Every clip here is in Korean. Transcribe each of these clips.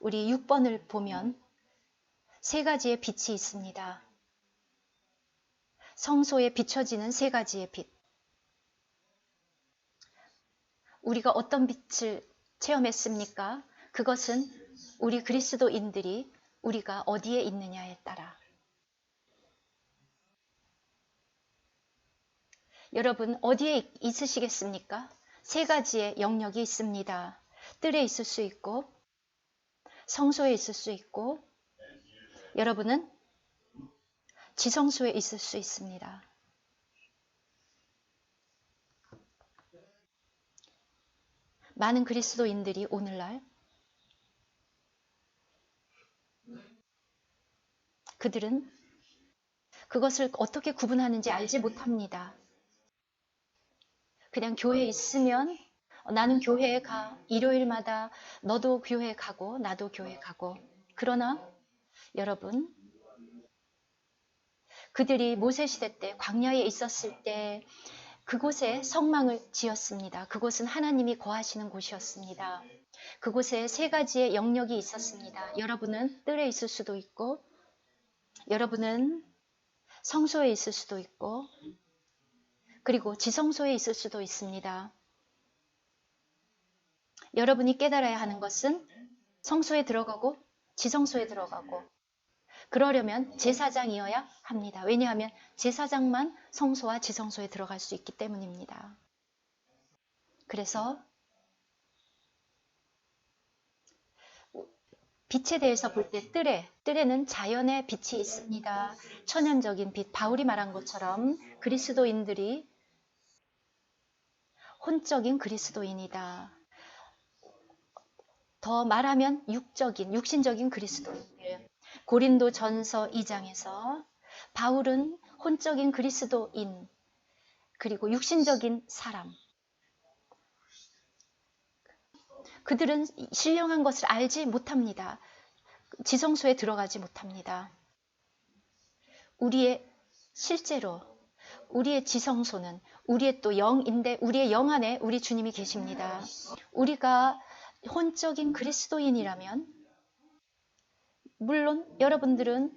우리 6번을 보면 세 가지의 빛이 있습니다. 성소에 비춰지는 세 가지의 빛. 우리가 어떤 빛을 체험했습니까? 그것은 우리 그리스도인들이 우리가 어디에 있느냐에 따라. 여러분 어디에 있으시겠습니까? 세 가지의 영역이 있습니다. 뜰에 있을 수 있고 성소에 있을 수 있고 여러분은 지성소에 있을 수 있습니다. 많은 그리스도인들이 오늘날 그들은 그것을 어떻게 구분하는지 알지 못합니다. 그냥 교회에 있으면 나는 교회에 가. 일요일마다 너도 교회에 가고 나도 교회에 가고. 그러나 여러분 그들이 모세시대 때 광야에 있었을 때 그곳에 성막을 지었습니다. 그곳은 하나님이 거하시는 곳이었습니다. 그곳에 세 가지의 영역이 있었습니다. 여러분은 뜰에 있을 수도 있고 여러분은 성소에 있을 수도 있고 그리고 지성소에 있을 수도 있습니다. 여러분이 깨달아야 하는 것은 성소에 들어가고 지성소에 들어가고 그러려면 제사장이어야 합니다. 왜냐하면 제사장만 성소와 지성소에 들어갈 수 있기 때문입니다. 그래서 빛에 대해서 볼 때 뜰에는 자연의 빛이 있습니다. 천연적인 빛, 바울이 말한 것처럼 그리스도인들이 혼적인 그리스도인이다. 더 말하면 육신적인 그리스도인들. 고린도 전서 2장에서 바울은 혼적인 그리스도인, 그리고 육신적인 사람. 그들은 신령한 것을 알지 못합니다. 지성소에 들어가지 못합니다. 실제로 우리의 지성소는 우리의 또 영인데 우리의 영 안에 우리 주님이 계십니다. 우리가 혼적인 그리스도인이라면 여러분들은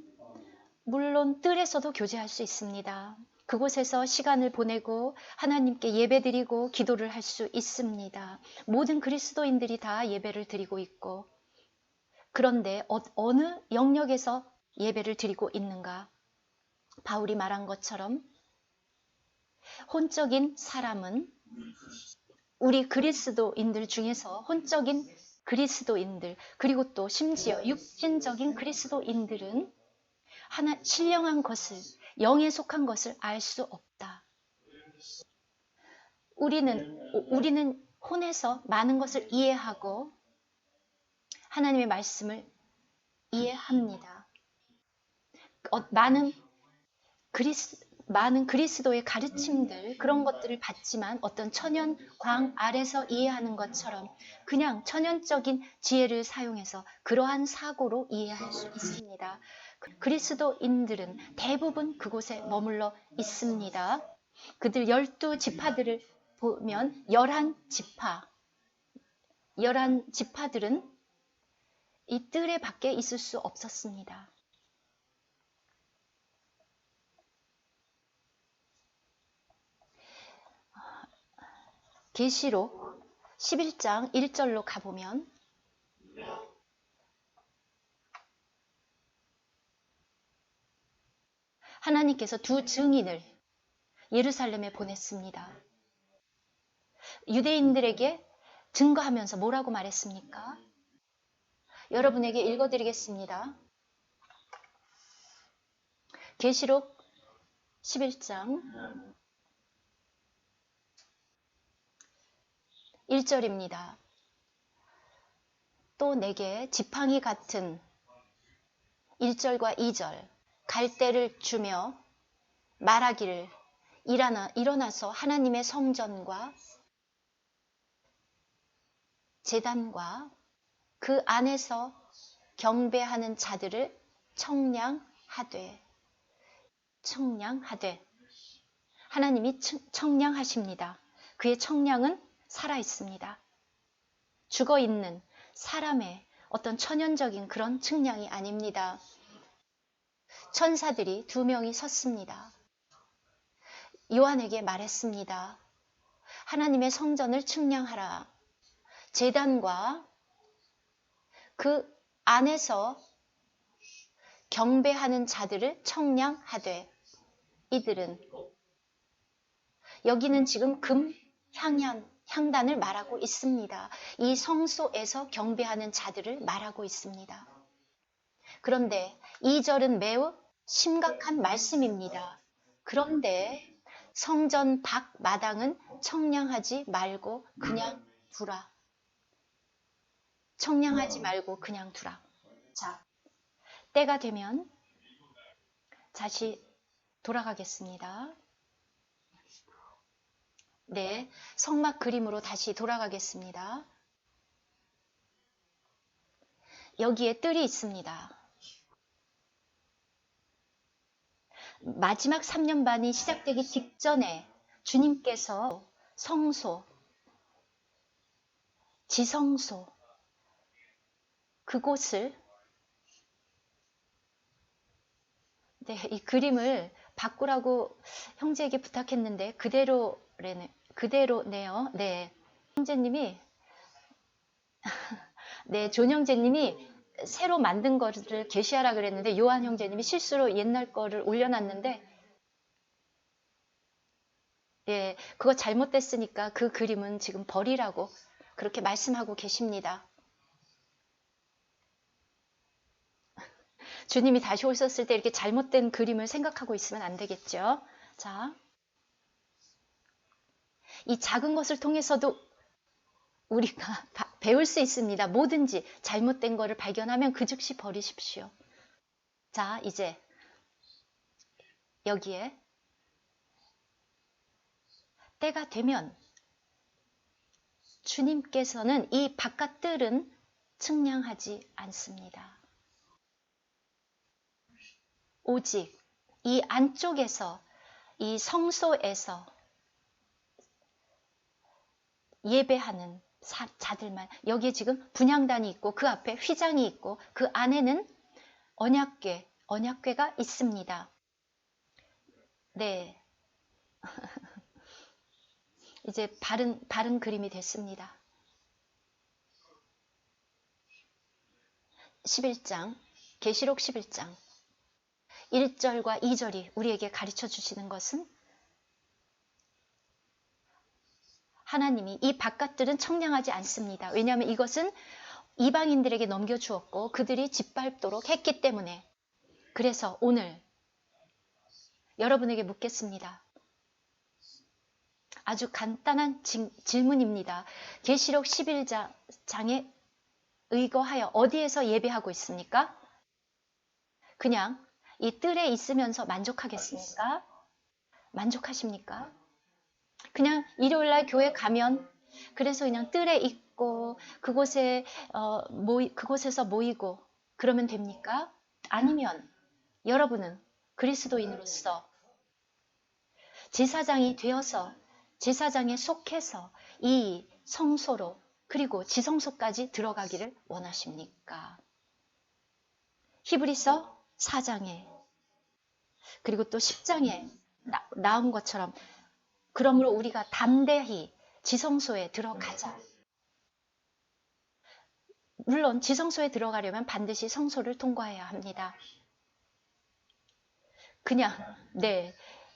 물론 뜰에서도 교제할 수 있습니다. 그곳에서 시간을 보내고 하나님께 예배드리고 기도를 할 수 있습니다. 모든 그리스도인들이 다 예배를 드리고 있고 그런데 어느 영역에서 예배를 드리고 있는가? 바울이 말한 것처럼 혼적인 사람은 우리 그리스도인들 중에서 혼적인 그리스도인들 그리고 또 심지어 육신적인 그리스도인들은 신령한 것을 영에 속한 것을 알 수 없다. 우리는 혼에서 많은 것을 이해하고 하나님의 말씀을 이해합니다. 많은 그리스도의 가르침들 그런 것들을 받지만 어떤 천연광 아래서 이해하는 것처럼 그냥 천연적인 지혜를 사용해서 그러한 사고로 이해할 수 있습니다. 그리스도인들은 대부분 그곳에 머물러 있습니다. 그들 12지파들을 보면 11지파들은 이 뜰에 밖에 있을 수 없었습니다. 계시록 11장 1절로 가보면 하나님께서 두 증인을 예루살렘에 보냈습니다. 유대인들에게 증거하면서 뭐라고 말했습니까? 여러분에게 읽어드리겠습니다. 계시록 11장 1절입니다. 또 내게 지팡이 같은 1절과 2절 갈대를 주며 말하기를 일어나서 하나님의 성전과 제단과 그 안에서 경배하는 자들을 청량하되 하나님이 청량하십니다. 그의 청량은 살아있습니다. 죽어있는 사람의 어떤 천연적인 그런 측량이 아닙니다. 천사들이 2명이 섰습니다. 요한에게 말했습니다. 하나님의 성전을 측량하라. 제단과 그 안에서 경배하는 자들을 청량하되, 이들은, 여기는 지금 금 향단을 말하고 있습니다. 이 성소에서 경배하는 자들을 말하고 있습니다. 그런데 2절은 매우 심각한 말씀입니다. 그런데 성전 밖 마당은 청량하지 말고 그냥 두라. 청량하지 말고 그냥 두라. 자, 때가 되면 다시 돌아가겠습니다. 네, 성막 그림으로 다시 돌아가겠습니다. 여기에 뜰이 있습니다. 마지막 3년반이 시작되기 직전에 주님께서 성소, 지성소, 그곳을, 네, 이 그림을 바꾸라고 형제에게 부탁했는데 그대로네요. 네, 형제님이, 네, 존 형제님이 새로 만든 거를 게시하라 그랬는데 요한 형제님이 실수로 옛날 거를 올려놨는데, 예, 그거 잘못됐으니까 그 그림은 지금 버리라고 그렇게 말씀하고 계십니다. 주님이 다시 오셨을 때 이렇게 잘못된 그림을 생각하고 있으면 안 되겠죠. 자, 이 작은 것을 통해서도 우리가 배울 수 있습니다. 뭐든지 잘못된 거를 발견하면 그 즉시 버리십시오. 자, 이제 여기에 때가 되면 주님께서는 이 바깥 뜰은 측량하지 않습니다. 오직 이 안쪽에서, 이 성소에서 예배하는 자들만, 여기에 지금 분향단이 있고 그 앞에 휘장이 있고 그 안에는 언약궤가 있습니다. 네, 이제 바른 그림이 됐습니다. 11장, 계시록 11장 1절과 2절이 우리에게 가르쳐 주시는 것은 하나님이 이 바깥들은 청량하지 않습니다. 왜냐하면 이것은 이방인들에게 넘겨주었고 그들이 짓밟도록 했기 때문에. 그래서 오늘 여러분에게 묻겠습니다. 아주 간단한 질문입니다. 계시록 11장에 의거하여 어디에서 예배하고 있습니까? 그냥 이 뜰에 있으면서 만족하겠습니까? 만족하십니까? 그냥 일요일날 교회 가면 그래서 그냥 뜰에 있고 그곳에서 모이고 그러면 됩니까? 아니면 여러분은 그리스도인으로서 제사장이 되어서 제사장에 속해서 이 성소로 그리고 지성소까지 들어가기를 원하십니까? 히브리서 4장에 그리고 또 10장에 나온 것처럼 그러므로 우리가 담대히 지성소에 들어가자. 물론 지성소에 들어가려면 반드시 성소를 통과해야 합니다. 그냥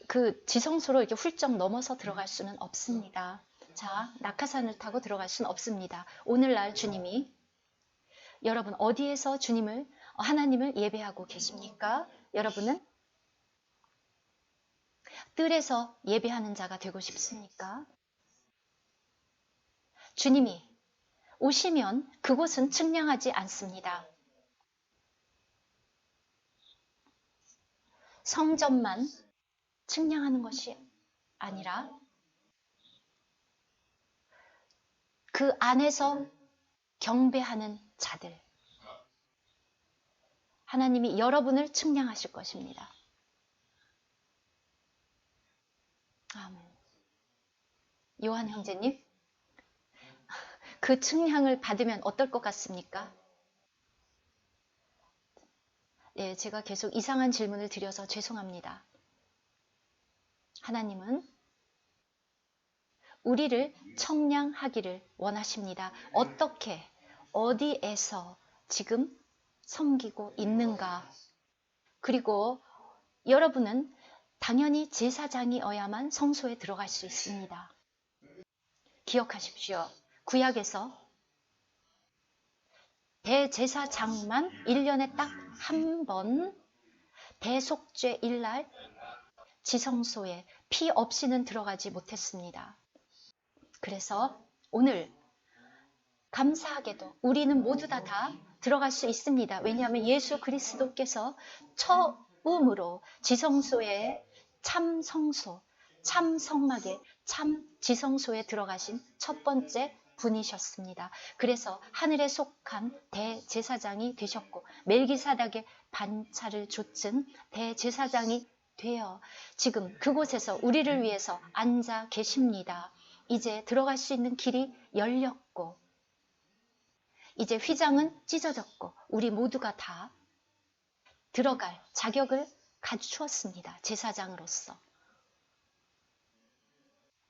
그 지성소로 이렇게 훌쩍 넘어서 들어갈 수는 없습니다. 자, 낙하산을 타고 들어갈 수는 없습니다. 오늘날 주님이 여러분 어디에서 하나님을 예배하고 계십니까? 여러분은 뜰에서 예배하는 자가 되고 싶습니까? 주님이 오시면 그곳은 측량하지 않습니다. 성전만 측량하는 것이 아니라 그 안에서 경배하는 자들, 하나님이 여러분을 측량하실 것입니다. 아멘. 요한 형제님, 그 측량을 받으면 어떨 것 같습니까? 예, 제가 계속 이상한 질문을 드려서 죄송합니다. 하나님은 우리를 청량하기를 원하십니다. 어떻게, 어디에서 지금 섬기고 있는가? 그리고 여러분은 당연히 제사장이어야만 성소에 들어갈 수 있습니다. 기억하십시오. 구약에서 대제사장만 1년에 딱 한 번 대속죄 일날 지성소에 피 없이는 들어가지 못했습니다. 그래서 오늘 감사하게도 우리는 모두 다 들어갈 수 있습니다. 왜냐하면 예수 그리스도께서 처음으로 지성소에 참 성소, 참 성막에 참 지성소에 들어가신 첫 번째 분이셨습니다. 그래서 하늘에 속한 대제사장이 되셨고 멜기사닥의 반차를 좇은 대제사장이 되어 지금 그곳에서 우리를 위해서 앉아 계십니다. 이제 들어갈 수 있는 길이 열렸고 이제 휘장은 찢어졌고 우리 모두가 다 들어갈 자격을 갖추었습니다. 제사장으로서.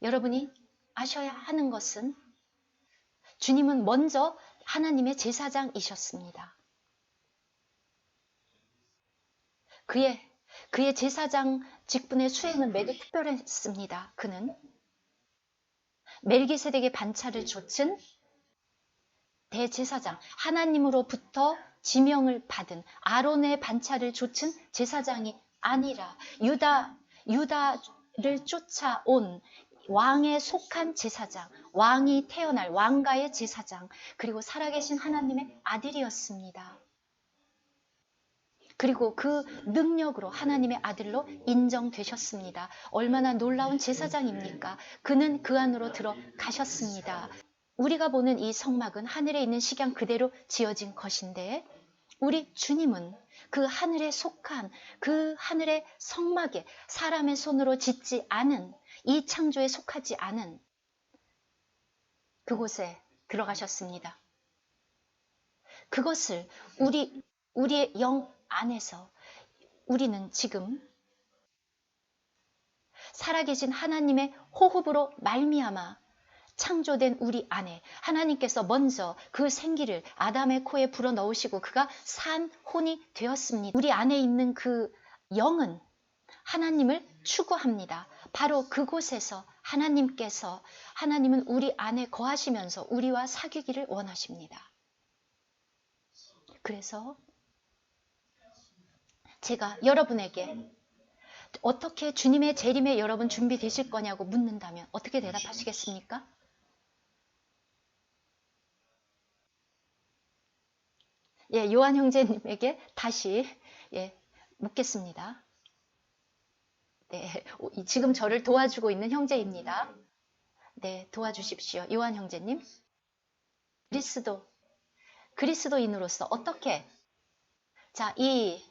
여러분이 아셔야 하는 것은 주님은 먼저 하나님의 제사장이셨습니다. 그의 제사장 직분의 수행은 매우 특별했습니다. 그는 멜기세덱의 반차를 좇은 대제사장, 하나님으로부터 지명을 받은 아론의 반차를 좇은 제사장이 아니라 유다를 쫓아온 왕에 속한 제사장, 왕이 태어날 왕가의 제사장, 그리고 살아계신 하나님의 아들이었습니다. 그리고 그 능력으로 하나님의 아들로 인정되셨습니다. 얼마나 놀라운 제사장입니까? 그는 그 안으로 들어가셨습니다. 우리가 보는 이 성막은 하늘에 있는 식양 그대로 지어진 것인데 우리 주님은 그 하늘에 속한 그 하늘의 성막에 사람의 손으로 짓지 않은 이 창조에 속하지 않은 그곳에 들어가셨습니다. 그것을 우리의 영 안에서 우리는 지금 살아계신 하나님의 호흡으로 말미암아 창조된 우리 안에 하나님께서 먼저 그 생기를 아담의 코에 불어넣으시고 그가 산 혼이 되었습니다. 우리 안에 있는 그 영은 하나님을 추구합니다. 바로 그곳에서 하나님은 우리 안에 거하시면서 우리와 사귀기를 원하십니다. 그래서 제가 여러분에게 어떻게 주님의 재림에 여러분 준비되실 거냐고 묻는다면 어떻게 대답하시겠습니까? 예, 요한 형제님에게 다시 묻겠습니다. 네, 지금 저를 도와주고 있는 형제입니다. 네, 도와주십시오. 요한 형제님. 그리스도인으로서 어떻게 자, 이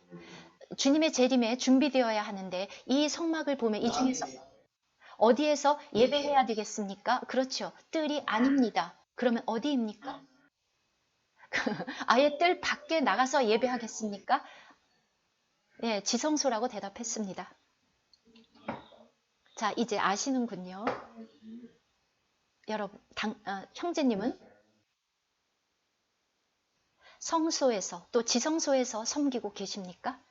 주님의 재림에 준비되어야 하는데 이 성막을 보면 이 중에서 어디에서 예배해야 되겠습니까? 그렇죠. 뜰이 아닙니다. 그러면 어디입니까? 아예 뜰 밖에 나가서 예배하겠습니까? 네, 지성소라고 대답했습니다. 자, 이제 아시는군요. 여러분, 형제님은 성소에서 또 지성소에서 섬기고 계십니까?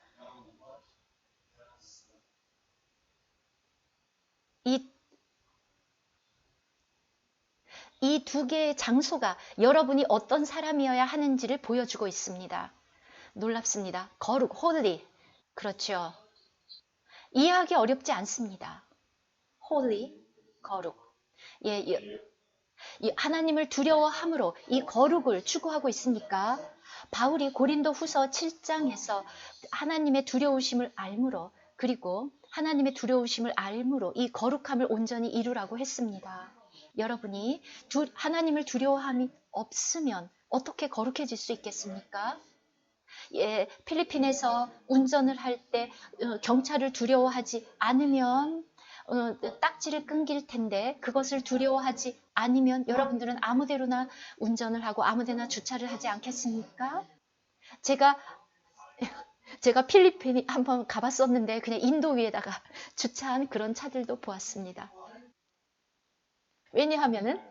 이 두 개의 장소가 여러분이 어떤 사람이어야 하는지를 보여주고 있습니다. 놀랍습니다. 거룩, holy. 그렇죠. 이해하기 어렵지 않습니다. holy, 거룩. 하나님을 두려워함으로 이 거룩을 추구하고 있으니까 바울이 고린도 후서 7장에서 하나님의 두려우심을 알므로 그리고 하나님의 두려우심을 알므로 이 거룩함을 온전히 이루라고 했습니다. 여러분이 하나님을 두려워함이 없으면 어떻게 거룩해질 수 있겠습니까? 필리핀에서 운전을 할 때 경찰을 두려워하지 않으면 딱지를 끊길 텐데 그것을 두려워하지 않으면 여러분들은 아무데로나 운전을 하고 아무데나 주차를 하지 않겠습니까? 제가 제가 필리핀 한번 가봤었는데 그냥 인도 위에다가 주차한 그런 차들도 보았습니다. 왜냐하면은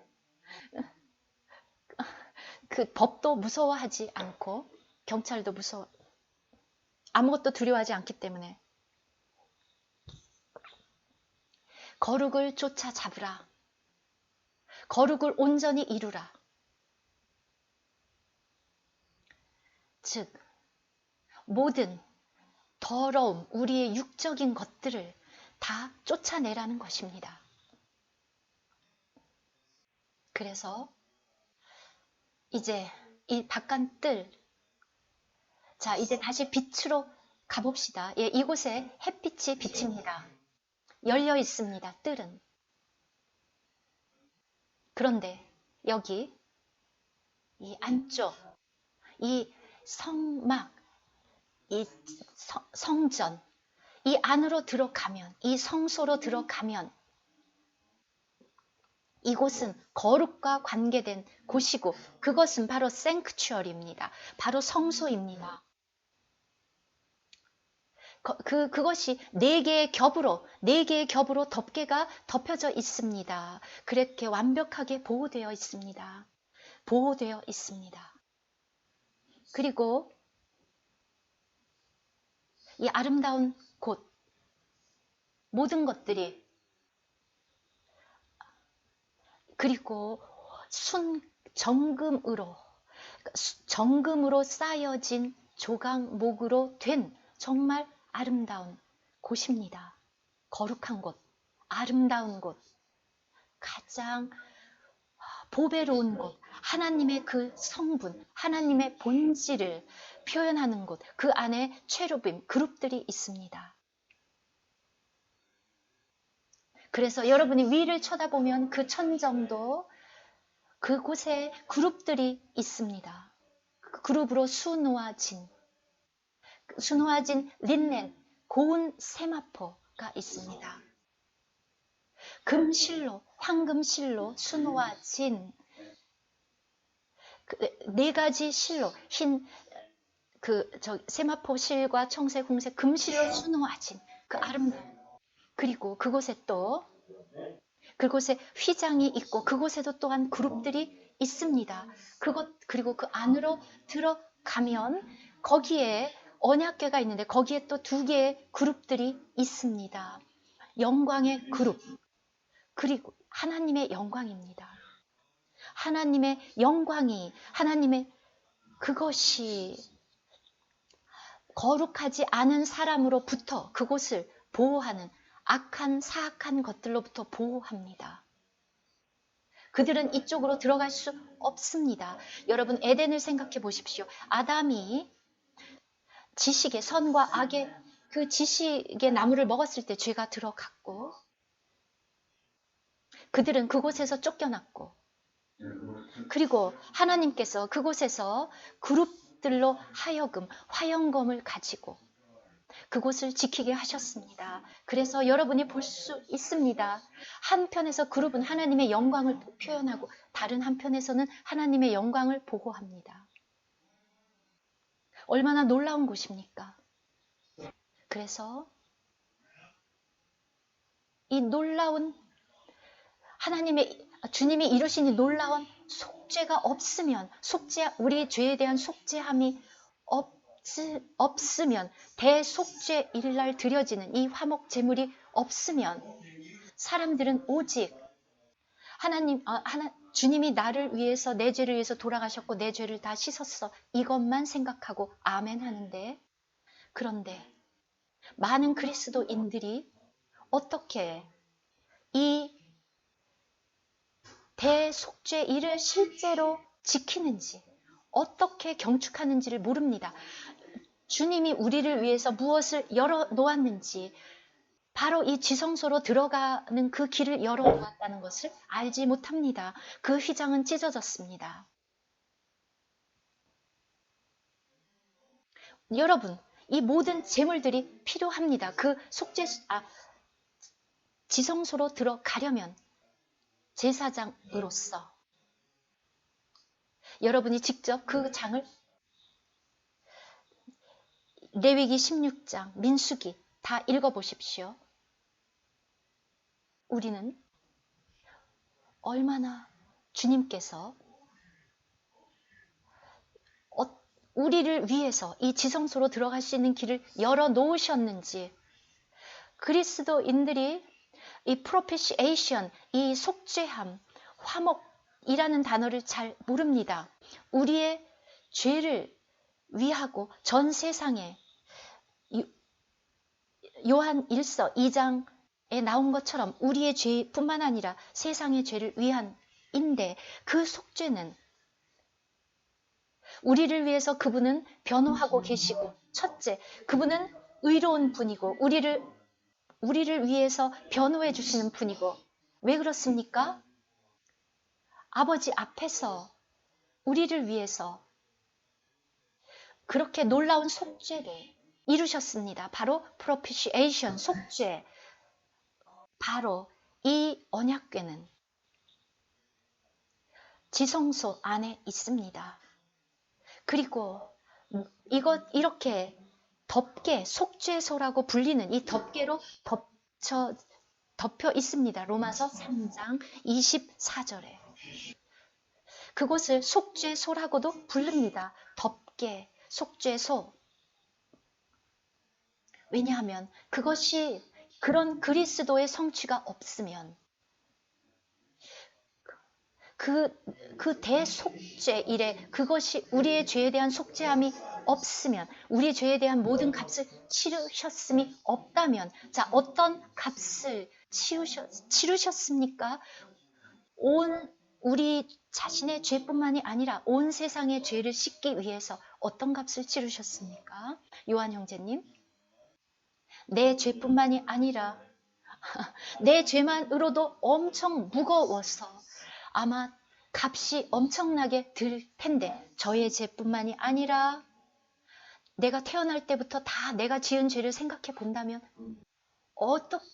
그 법도 무서워하지 않고 경찰도 아무것도 두려워하지 않기 때문에 거룩을 쫓아잡으라. 거룩을 온전히 이루라. 즉 모든 더러움, 우리의 육적인 것들을 다 쫓아내라는 것입니다. 그래서 이제 이 바깥 자 이제 다시 빛으로 가봅시다. 예, 이곳에 햇빛이 비칩니다. 열려 있습니다. 뜰은. 그런데 여기 이 안쪽 이 성막 이 성전 이 안으로 들어가면 이 성소로 들어가면 이곳은 거룩과 관계된 곳이고 그것은 바로 생크추얼입니다. 바로 성소입니다. 그것이 네 개의 겹으로 덮개가 덮여져 있습니다. 그렇게 완벽하게 보호되어 있습니다. 보호되어 있습니다. 그리고 이 아름다운 곳 모든 것들이 그리고 정금으로 쌓여진 조각목으로 된 정말 아름다운 곳입니다. 거룩한 곳, 아름다운 곳, 가장 보배로운 곳, 하나님의 그 성분, 하나님의 본질을 표현하는 곳, 그 안에 체루빔, 그룹들이 있습니다. 그래서 여러분이 위를 쳐다보면 그 천정도 그곳에 그룹들이 있습니다. 그 그룹으로 수놓아진 린넨, 고운 세마포가 있습니다. 금실로, 황금실로 수놓아진 네 가지 실로, 세마포 실과 청색, 홍색, 금실로 수놓아진 그 아름다운 그리고 그곳에 휘장이 있고 그곳에도 또한 그룹들이 있습니다. 그리고 그 안으로 들어가면 거기에 언약궤가 있는데 거기에 또 두 개의 그룹들이 있습니다. 영광의 그룹 그리고 하나님의 영광입니다. 하나님의 영광이 그것이 거룩하지 않은 사람으로부터 그곳을 보호하는 악한 사악한 것들로부터 보호합니다. 그들은 이쪽으로 들어갈 수 없습니다. 여러분 에덴을 생각해 보십시오. 아담이 지식의 선과 악의 그 지식의 나무를 먹었을 때 죄가 들어갔고 그들은 그곳에서 쫓겨났고 그리고 하나님께서 그곳에서 그룹들로 하여금 화영검을 가지고 그곳을 지키게 하셨습니다. 그래서 여러분이 볼 수 있습니다. 한편에서 그룹은 하나님의 영광을 표현하고 다른 한편에서는 하나님의 영광을 보호합니다. 얼마나 놀라운 곳입니까? 그래서 이 놀라운 주님이 이루신 이 놀라운 속죄가 없으면 우리 죄에 대한 속죄함이 없으면 대속죄 일날 드려지는 이 화목 제물이 없으면 사람들은 오직 주님이 나를 위해서 내 죄를 위해서 돌아가셨고 내 죄를 다 씻었어 이것만 생각하고 아멘 하는데 그런데 많은 그리스도인들이 어떻게 이 대속죄일을 실제로 지키는지 어떻게 경축하는지를 모릅니다. 주님이 우리를 위해서 무엇을 열어놓았는지 바로 이 지성소로 들어가는 그 길을 열어놓았다는 것을 알지 못합니다. 그 휘장은 찢어졌습니다. 여러분, 이 모든 제물들이 필요합니다. 그 지성소로 들어가려면 제사장으로서 여러분이 직접 그 장을 레위기 16장, 민수기 다 읽어보십시오. 우리는 얼마나 주님께서 우리를 위해서 이 지성소로 들어갈 수 있는 길을 열어놓으셨는지, 그리스도인들이 이 propitiation, 이 속죄함, 화목이라는 단어를 잘 모릅니다. 우리의 죄를 위하고 전 세상에 요한 1서 2장에 나온 것처럼 우리의 죄뿐만 아니라 세상의 죄를 위한인데, 그 속죄는 우리를 위해서 그분은 변호하고 계시고, 첫째, 그분은 의로운 분이고 우리를 위해서 변호해 주시는 분이고, 왜 그렇습니까? 아버지 앞에서 우리를 위해서 그렇게 놀라운 속죄를 이루셨습니다. 바로 propitiation, 속죄. 바로 이 언약궤는 지성소 안에 있습니다. 그리고 이렇게 덮개, 속죄소라고 불리는 이 덮개로 덮여 있습니다. 로마서 3장 24절에. 그곳을 속죄소라고도 부릅니다. 덮개, 속죄소. 왜냐하면 그런 그리스도의 성취가 없으면, 그 대속죄 이래, 그것이 우리의 죄에 대한 속죄함이 없으면, 우리의 죄에 대한 모든 값을 치르셨음이 없다면, 자, 어떤 값을 치르셨습니까? 우리 자신의 죄뿐만이 아니라 온 세상의 죄를 씻기 위해서 어떤 값을 치르셨습니까? 요한 형제님, 내 죄뿐만이 아니라 내 죄만으로도 엄청 무거워서 아마 값이 엄청나게 들 텐데, 저의 죄뿐만이 아니라 내가 태어날 때부터 다 내가 지은 죄를 생각해 본다면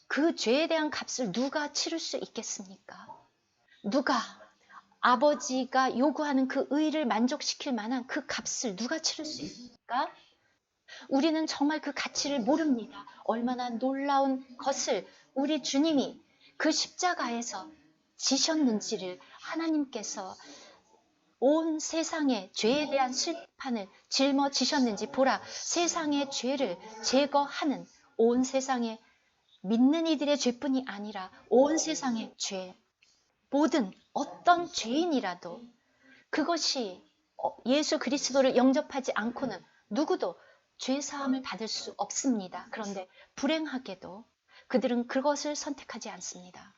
그 죄에 대한 값을 누가 치를 수 있겠습니까? 누가, 아버지가 요구하는 그 의를 만족시킬 만한 그 값을 누가 치를 수 있습니까? 우리는 정말 그 가치를 모릅니다. 얼마나 놀라운 것을 우리 주님이 그 십자가에서 지셨는지를, 하나님께서 온 세상의 죄에 대한 심판을 짊어지셨는지 보라. 세상의 죄를 제거하는, 온 세상의 믿는 이들의 죄뿐이 아니라 온 세상의 죄, 모든 어떤 죄인이라도 그것이 예수 그리스도를 영접하지 않고는 누구도 죄사함을 받을 수 없습니다. 그런데 불행하게도 그들은 그것을 선택하지 않습니다.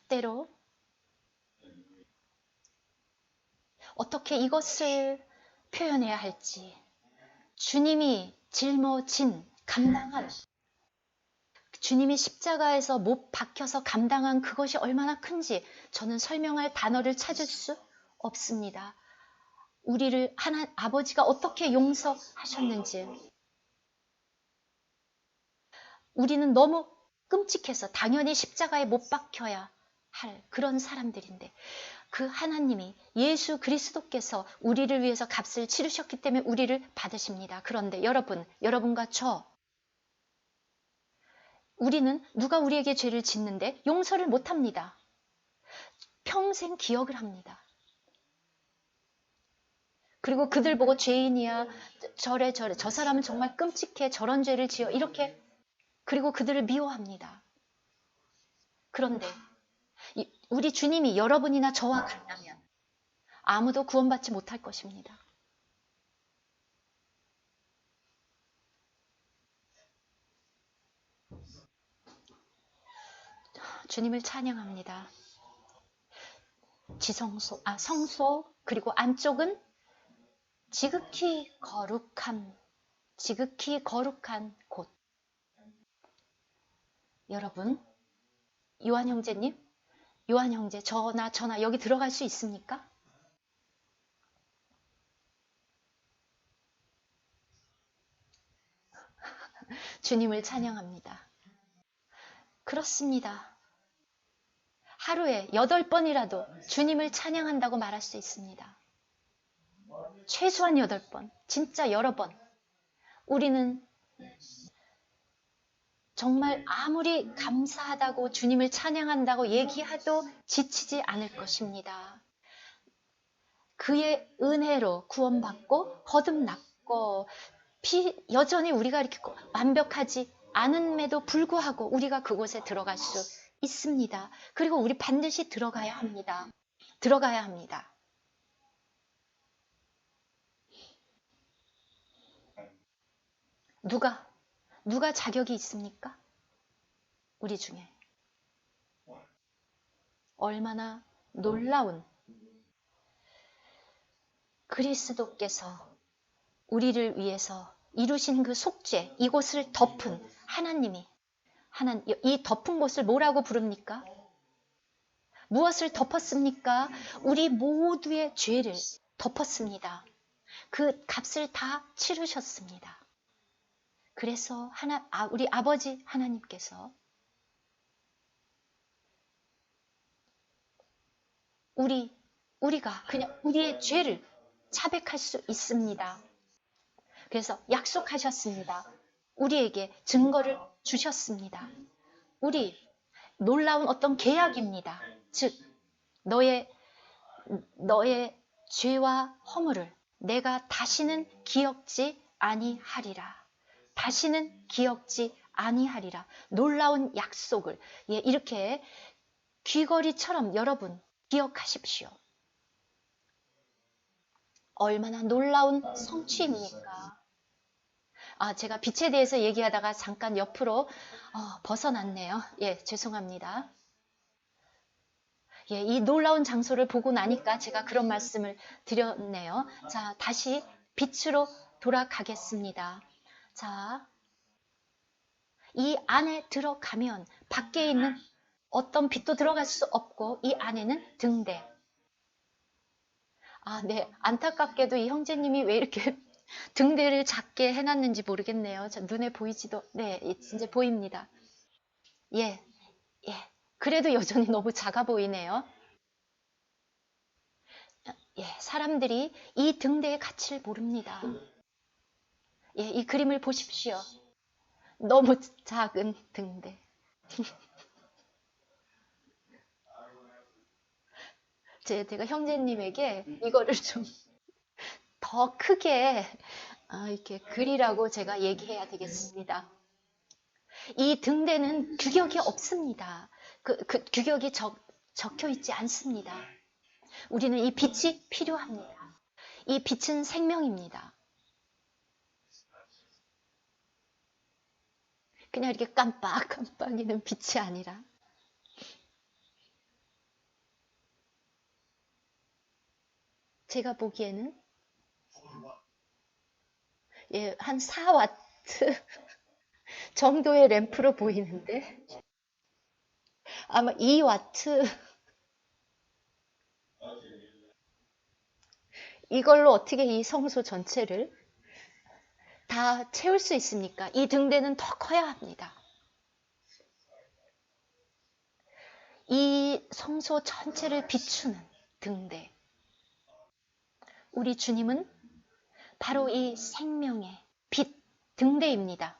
때로 어떻게 이것을 표현해야 할지, 주님이 짊어진, 감당한, 주님이 십자가에서 못 박혀서 감당한 그것이 얼마나 큰지 저는 설명할 단어를 찾을 수 없습니다. 우리를 아버지가 어떻게 용서하셨는지, 우리는 너무 끔찍해서 당연히 십자가에 못 박혀야 할 그런 사람들인데, 그 하나님이, 예수 그리스도께서 우리를 위해서 값을 치르셨기 때문에 우리를 받으십니다. 그런데 여러분과 저, 우리는 누가 우리에게 죄를 짓는데 용서를 못합니다. 평생 기억을 합니다. 그리고 그들 보고 죄인이야, 저래 저 사람은 정말 끔찍해, 저런 죄를 지어, 이렇게, 그리고 그들을 미워합니다. 그런데 우리 주님이 여러분이나 저와 같다면 아무도 구원받지 못할 것입니다. 주님을 찬양합니다. 성소, 그리고 안쪽은 지극히 거룩한 곳. 여러분, 요한 형제, 저나 여기 들어갈 수 있습니까? 주님을 찬양합니다. 그렇습니다. 하루에 8번이라도 주님을 찬양한다고 말할 수 있습니다. 최소한 8번, 진짜 여러 번 우리는 정말 아무리 감사하다고 주님을 찬양한다고 얘기해도 지치지 않을 것입니다. 그의 은혜로 구원받고 거듭났고 여전히 우리가 이렇게 완벽하지 않음에도 불구하고 우리가 그곳에 들어갈 수 있습니다. 그리고 우리 반드시 들어가야 합니다. 들어가야 합니다. 누가 자격이 있습니까? 우리 중에. 얼마나 놀라운 그리스도께서 우리를 위해서 이루신 그 속죄, 이곳을 덮은 하나님이, 이 덮은 곳을 뭐라고 부릅니까? 무엇을 덮었습니까? 우리 모두의 죄를 덮었습니다. 그 값을 다 치르셨습니다. 그래서 우리 아버지 하나님께서 우리가 그냥 우리의 죄를 자백할 수 있습니다. 그래서 약속하셨습니다. 우리에게 증거를 주셨습니다. 놀라운 어떤 계약입니다. 즉 너의 죄와 허물을 내가 다시는 기억지 아니하리라. 다시는 기억지 아니하리라. 놀라운 약속을 이렇게 귀걸이처럼 여러분 기억하십시오. 얼마나 놀라운 성취입니까? 제가 빛에 대해서 얘기하다가 잠깐 옆으로 벗어났네요. 죄송합니다. 이 놀라운 장소를 보고 나니까 제가 그런 말씀을 드렸네요. 자, 다시 빛으로 돌아가겠습니다. 자, 이 안에 들어가면 밖에 있는 어떤 빛도 들어갈 수 없고 이 안에는 등대. 네. 안타깝게도 이 형제님이 왜 이렇게 등대를 작게 해놨는지 모르겠네요. 눈에 보이지도, 네, 이제 보입니다. 예. 그래도 여전히 너무 작아 보이네요. 사람들이 이 등대의 가치를 모릅니다. 이 그림을 보십시오. 너무 작은 등대. 제가 형제님에게 이거를 좀 더 크게 이렇게 그리라고 제가 얘기해야 되겠습니다. 이 등대는 규격이 없습니다. 그 규격이 적혀 있지 않습니다. 우리는 이 빛이 필요합니다. 이 빛은 생명입니다. 그냥 이렇게 깜빡깜빡이는 빛이 아니라 제가 보기에는 한 4와트 정도의 램프로 보이는데 아마 2와트 이걸로 어떻게 이 성소 전체를 다 채울 수 있습니까? 이 등대는 더 커야 합니다. 이 성소 전체를 비추는 등대. 우리 주님은 바로 이 생명의 빛 등대입니다.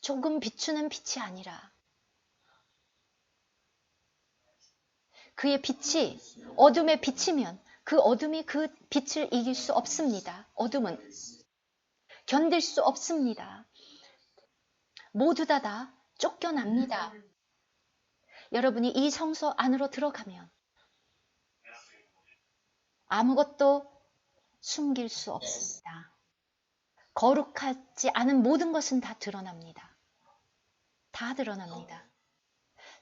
조금 비추는 빛이 아니라 그의 빛이 어둠에 비치면 그 어둠이 그 빛을 이길 수 없습니다. 어둠은 견딜 수 없습니다. 모두 다 쫓겨납니다. 여러분이 이 성소 안으로 들어가면 아무것도 숨길 수 없습니다. 거룩하지 않은 모든 것은 다 드러납니다. 다 드러납니다.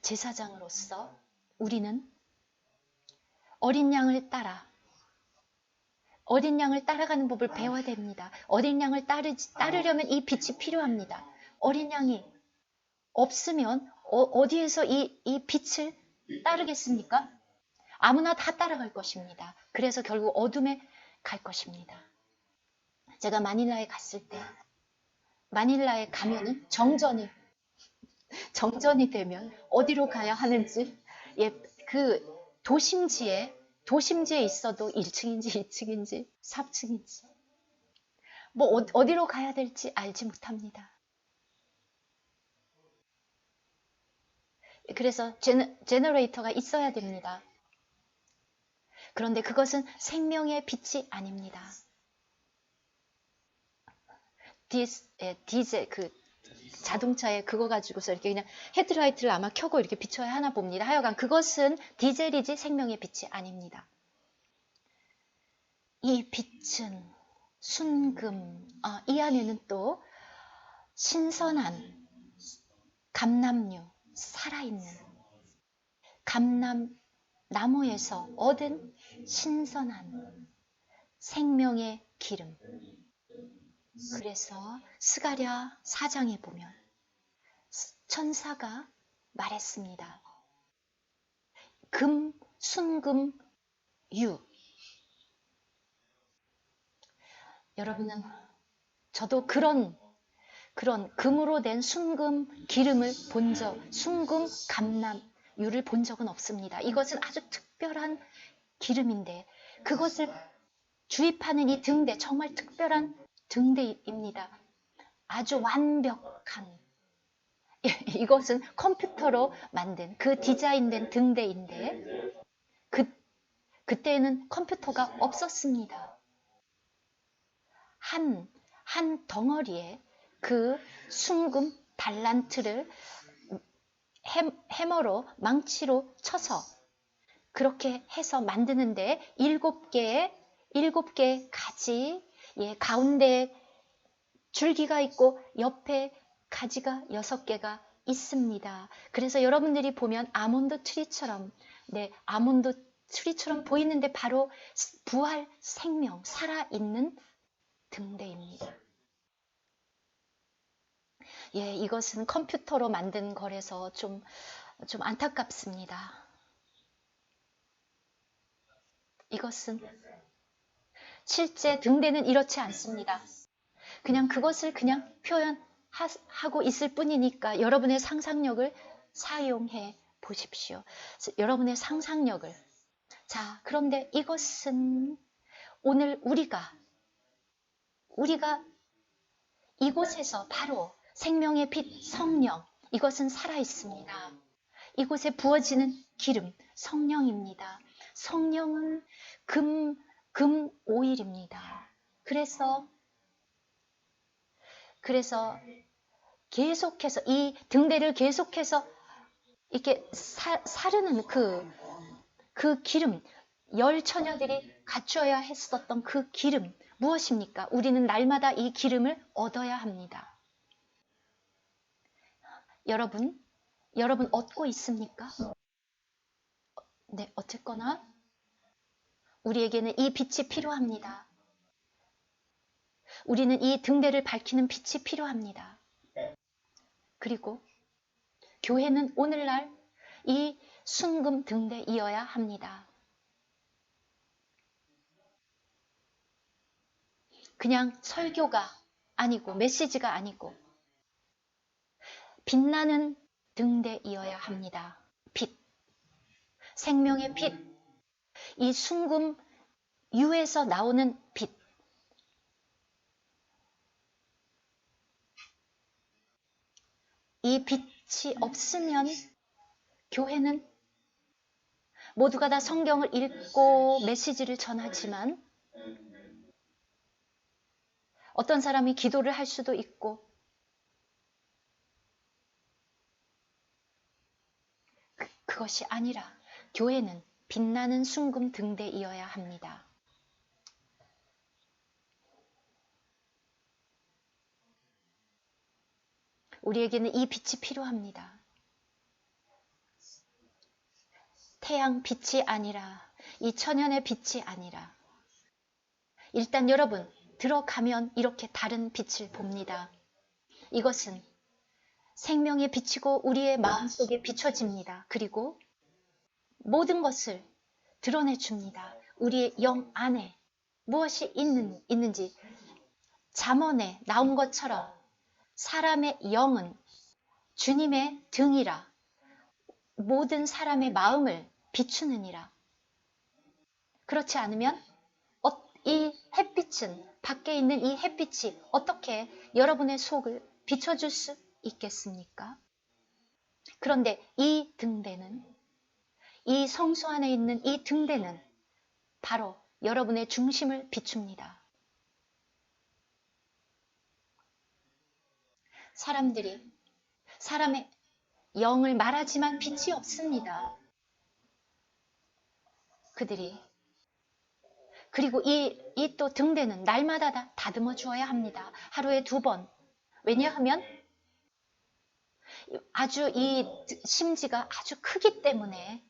제사장으로서 우리는 어린 양을 따라가는 법을 배워야 됩니다. 어린 양을 따르려면 이 빛이 필요합니다. 어린 양이 없으면 어디에서 이 빛을 따르겠습니까? 아무나 다 따라갈 것입니다. 그래서 결국 어둠에 갈 것입니다. 제가 마닐라에 갔을 때 마닐라에 가면은 정전이 되면 어디로 가야 하는지 그 도심지에 도심지에 있어도 1층인지 2층인지 3층인지 뭐 어디로 가야 될지 알지 못합니다. 그래서 제너레이터가 있어야 됩니다. 그런데 그것은 생명의 빛이 아닙니다. 디젤 그 자동차에 그거 가지고서 이렇게 그냥 헤드라이트를 아마 켜고 이렇게 비춰야 하나 봅니다. 하여간 그것은 디젤이지 생명의 빛이 아닙니다. 이 빛은 순금, 이 안에는 또 신선한 감람류, 살아있는 감람나무에서 얻은 신선한 생명의 기름. 그래서 스가랴 4장에 보면 천사가 말했습니다. 금, 순금, 유. 여러분은 저도 그런 금으로 된 순금 기름을 본 적, 순금 감람유를 본 적은 없습니다. 이것은 아주 특별한 기름인데 그것을 주입하는 이 등대, 정말 특별한 등대입니다. 아주 완벽한 이것은 컴퓨터로 만든 그 디자인된 등대인데 그때는 컴퓨터가 없었습니다. 한 덩어리에 그 순금 달란트를 해머로 망치로 쳐서 그렇게 해서 만드는데 7개의 가지, 가운데 줄기가 있고 옆에 가지가 6개가 있습니다. 그래서 여러분들이 보면 아몬드 트리처럼, 아몬드 트리처럼 보이는데 바로 부활 생명, 살아있는 등대입니다. 이것은 컴퓨터로 만든 거라서 좀 안타깝습니다. 이것은 실제 등대는 이렇지 않습니다. 그냥 그것을 그냥 표현하고 있을 뿐이니까 여러분의 상상력을 사용해 보십시오. 여러분의 상상력을. 자, 그런데 이것은 오늘 우리가 이곳에서 바로 생명의 빛 성령, 이것은 살아있습니다. 이곳에 부어지는 기름, 성령입니다. 성령은 금 오일입니다. 그래서 계속해서 이 등대를 계속해서 이렇게 사르는 그 기름, 열 처녀들이 갖춰야 했었던 그 기름, 무엇입니까? 우리는 날마다 이 기름을 얻어야 합니다. 여러분 얻고 있습니까? 네, 어쨌거나 우리에게는 이 빛이 필요합니다. 우리는 이 등대를 밝히는 빛이 필요합니다. 그리고 교회는 오늘날 이 순금 등대이어야 합니다. 그냥 설교가 아니고 메시지가 아니고 빛나는 등대이어야 합니다. 빛, 생명의 빛, 이 순금 유에서 나오는 빛. 이 빛이 없으면 교회는 모두가 다 성경을 읽고 메시지를 전하지만 어떤 사람이 기도를 할 수도 있고 그것이 아니라 교회는 빛나는 순금 등대이어야 합니다. 우리에게는 이 빛이 필요합니다. 태양 빛이 아니라 이 천연의 빛이 아니라 일단 여러분 들어가면 이렇게 다른 빛을 봅니다. 이것은 생명의 빛이고 우리의 마음속에 비춰집니다. 그리고 모든 것을 드러내줍니다. 우리의 영 안에 무엇이 있는지 잠언에 나온 것처럼 사람의 영은 주님의 등이라 모든 사람의 마음을 비추느니라. 그렇지 않으면 이 햇빛은, 밖에 있는 이 햇빛이 어떻게 여러분의 속을 비춰줄 수 있겠습니까? 그런데 이 등대는, 이 성소 안에 있는 이 등대는 바로 여러분의 중심을 비춥니다. 사람의 영을 말하지만 빛이 없습니다. 그리고 이 또 등대는 날마다 다듬어 주어야 합니다. 하루에 2번. 왜냐하면 아주 이 심지가 아주 크기 때문에,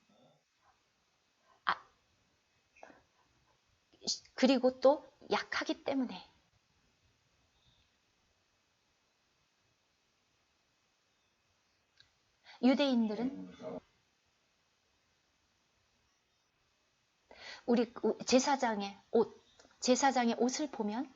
그리고 또 약하기 때문에. 유대인들은 우리 제사장의 옷을 보면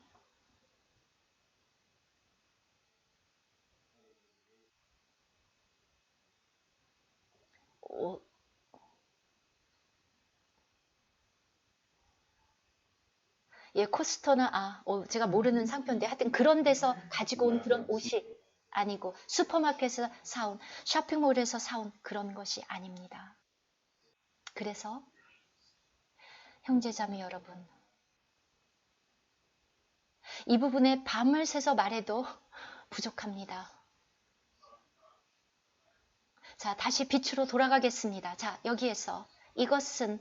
코스터나 제가 모르는 상표인데 하여튼 그런 데서 가지고 온 그런 옷이 아니고 슈퍼마켓에서 사온, 쇼핑몰에서 사온 그런 것이 아닙니다. 그래서 형제자매 여러분, 이 부분에 밤을 새서 말해도 부족합니다. 자, 다시 빛으로 돌아가겠습니다. 자, 여기에서 이것은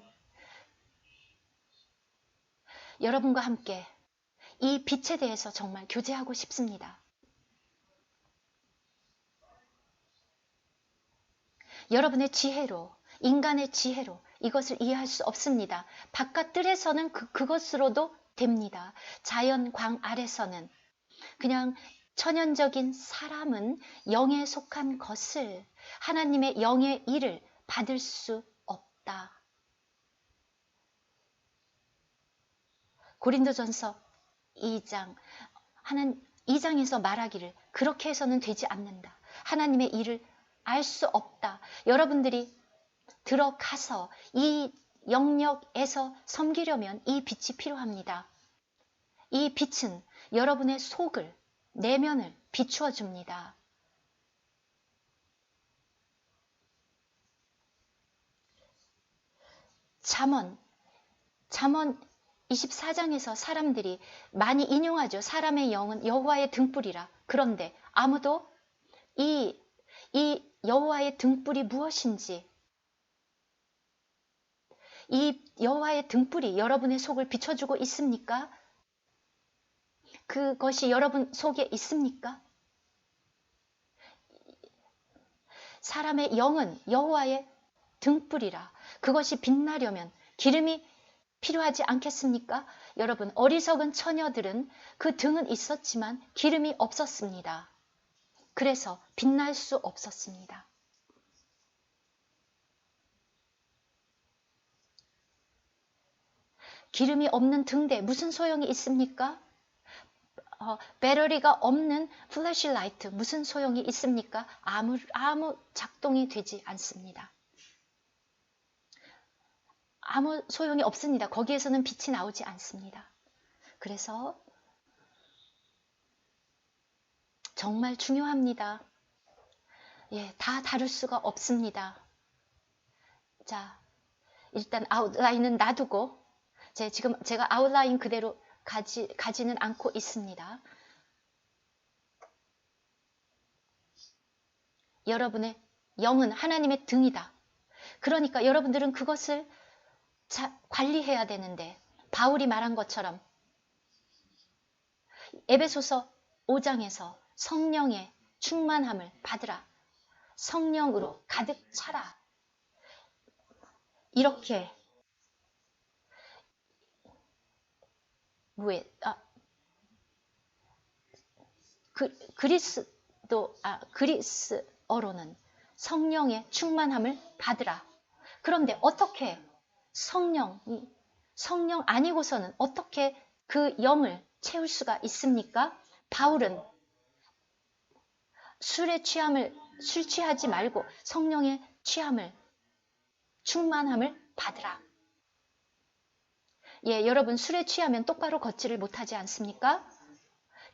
여러분과 함께 이 빛에 대해서 정말 교제하고 싶습니다. 여러분의 지혜로, 인간의 지혜로 이것을 이해할 수 없습니다. 바깥 뜰에서는 그것으로도 됩니다. 자연 광 아래서는 그냥 천연적인 사람은 영에 속한 것을, 하나님의 영의 일을 받을 수 없다. 고린도전서 2장에서 말하기를 그렇게 해서는 되지 않는다. 하나님의 일을 알 수 없다. 여러분들이 들어가서 이 영역에서 섬기려면 이 빛이 필요합니다. 이 빛은 여러분의 속을, 내면을 비추어 줍니다. 잠언 24장에서 사람들이 많이 인용하죠. 사람의 영은 여호와의 등불이라. 그런데 아무도 이 여호와의 등불이 무엇인지, 이 여호와의 등불이 여러분의 속을 비춰주고 있습니까? 그것이 여러분 속에 있습니까? 사람의 영은 여호와의 등불이라. 그것이 빛나려면 기름이 필요하지 않겠습니까? 여러분, 어리석은 처녀들은 그 등은 있었지만 기름이 없었습니다. 그래서 빛날 수 없었습니다. 기름이 없는 등대 무슨 소용이 있습니까? 배터리가 없는 플래시라이트 무슨 소용이 있습니까? 아무 작동이 되지 않습니다. 아무 소용이 없습니다. 거기에서는 빛이 나오지 않습니다. 그래서 정말 중요합니다. 다 다룰 수가 없습니다. 자, 일단 아웃라인은 놔두고 지금 제가 아웃라인 그대로 가지는 않고 있습니다. 여러분의 영은 하나님의 등이다. 그러니까 여러분들은 그것을 관리해야 되는데, 바울이 말한 것처럼 에베소서 5장에서 성령의 충만함을 받으라. 성령으로 가득 차라. 이렇게 그리스어로는 성령의 충만함을 받으라. 그런데 어떻게 성령 아니고서는 어떻게 그 영을 채울 수가 있습니까? 바울은 술 취하지 말고 성령의 충만함을 받으라. 예, 여러분 술에 취하면 똑바로 걷지를 못하지 않습니까?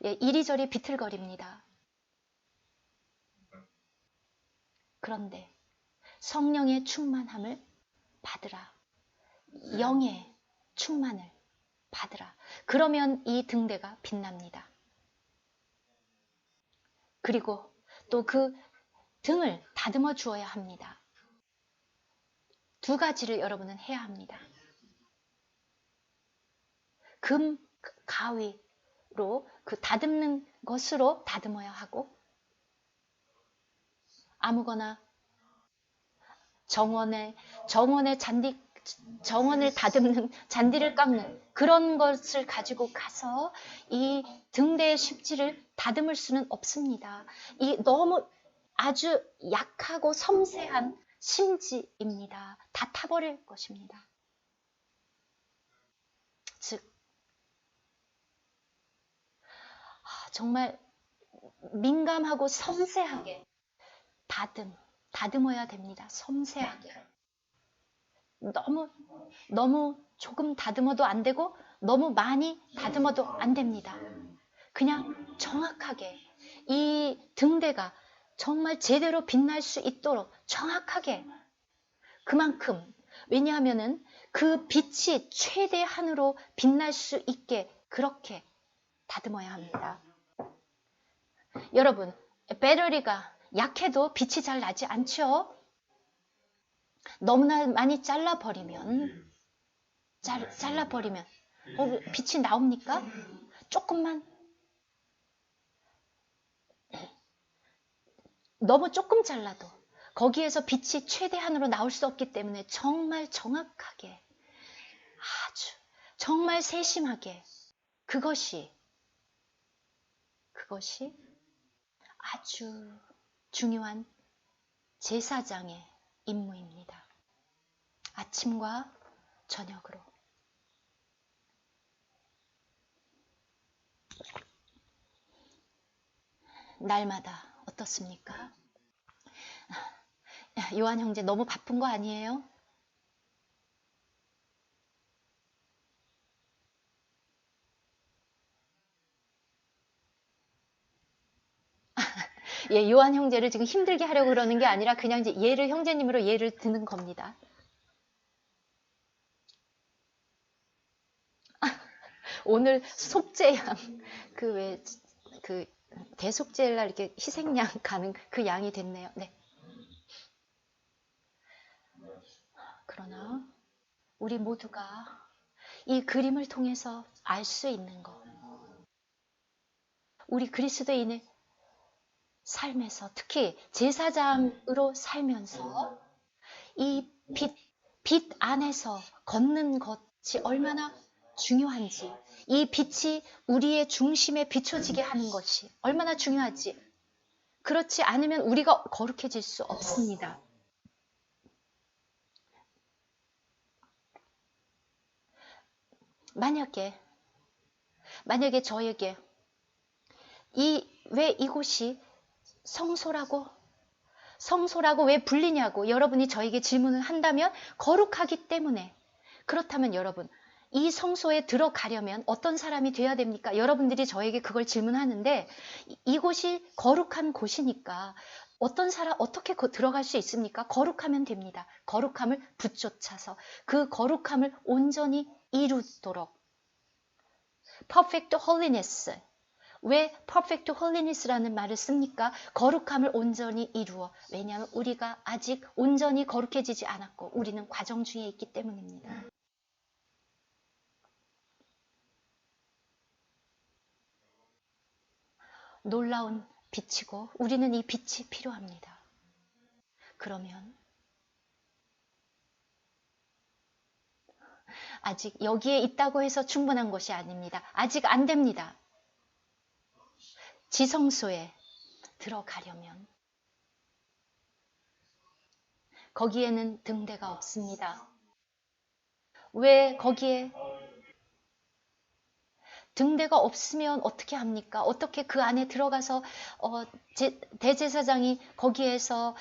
예, 이리저리 비틀거립니다. 그런데 성령의 충만함을 받으라. 영의 충만을 받으라. 그러면 이 등대가 빛납니다. 그리고 또 그 등을 다듬어 주어야 합니다. 두 가지를 여러분은 해야 합니다. 금 가위로 그 다듬는 것으로 다듬어야 하고, 아무거나 정원의 정원을 다듬는, 잔디를 깎는 그런 것을 가지고 가서 이 등대의 십지를 다듬을 수는 없습니다. 이 너무 아주 약하고 섬세한 심지입니다. 다 타버릴 것입니다. 즉, 정말 민감하고 섬세하게 다듬어야 됩니다. 섬세하게. 너무 조금 다듬어도 안 되고 너무 많이 다듬어도 안 됩니다. 그냥 정확하게 이 등대가 정말 제대로 빛날 수 있도록 정확하게, 그만큼, 왜냐하면은 그 빛이 최대한으로 빛날 수 있게 그렇게 다듬어야 합니다. 여러분, 배터리가 약해도 빛이 잘 나지 않죠? 너무나 많이 잘라버리면 빛이 나옵니까? 조금만, 너무 조금 잘라도 거기에서 빛이 최대한으로 나올 수 없기 때문에 정말 정확하게, 아주 정말 세심하게, 그것이 아주 중요한 제사장의 임무입니다. 아침과 저녁으로. 날마다 어떻습니까? 요한 형제 너무 바쁜 거 아니에요? 예, 요한 형제를 지금 힘들게 하려고 그러는 게 아니라 그냥 이제 예를, 형제님으로 예를 드는 겁니다. 오늘 속죄양, 그 대속죄일 날 이렇게 희생양 가는 그 양이 됐네요. 네. 그러나 우리 모두가 이 그림을 통해서 알 수 있는 것, 우리 그리스도인의 삶에서, 특히 제사장으로 살면서 이 빛 안에서 걷는 것이 얼마나 중요한지, 이 빛이 우리의 중심에 비춰지게 하는 것이 얼마나 중요하지. 그렇지 않으면 우리가 거룩해질 수 없습니다. 만약에 저에게 왜 이곳이 성소라고 왜 불리냐고 여러분이 저에게 질문을 한다면, 거룩하기 때문에. 그렇다면 여러분, 이 성소에 들어가려면 어떤 사람이 되어야 됩니까? 여러분들이 저에게 그걸 질문하는데, 이곳이 거룩한 곳이니까 어떤 사람 어떻게 들어갈 수 있습니까? 거룩하면 됩니다. 거룩함을 붙쫓아서 그 거룩함을 온전히 이루도록. Perfect holiness. 왜 perfect holiness라는 말을 씁니까? 거룩함을 온전히 이루어. 왜냐하면 우리가 아직 온전히 거룩해지지 않았고 우리는 과정 중에 있기 때문입니다. 놀라운 빛이고 우리는 이 빛이 필요합니다. 그러면 아직 여기에 있다고 해서 충분한 것이 아닙니다. 아직 안 됩니다. 지성소에 들어가려면 거기에는 등대가 없습니다. 왜 거기에 등대가 없으면 어떻게 합니까? 어떻게 그 안에 들어가서 대제사장이 거기에서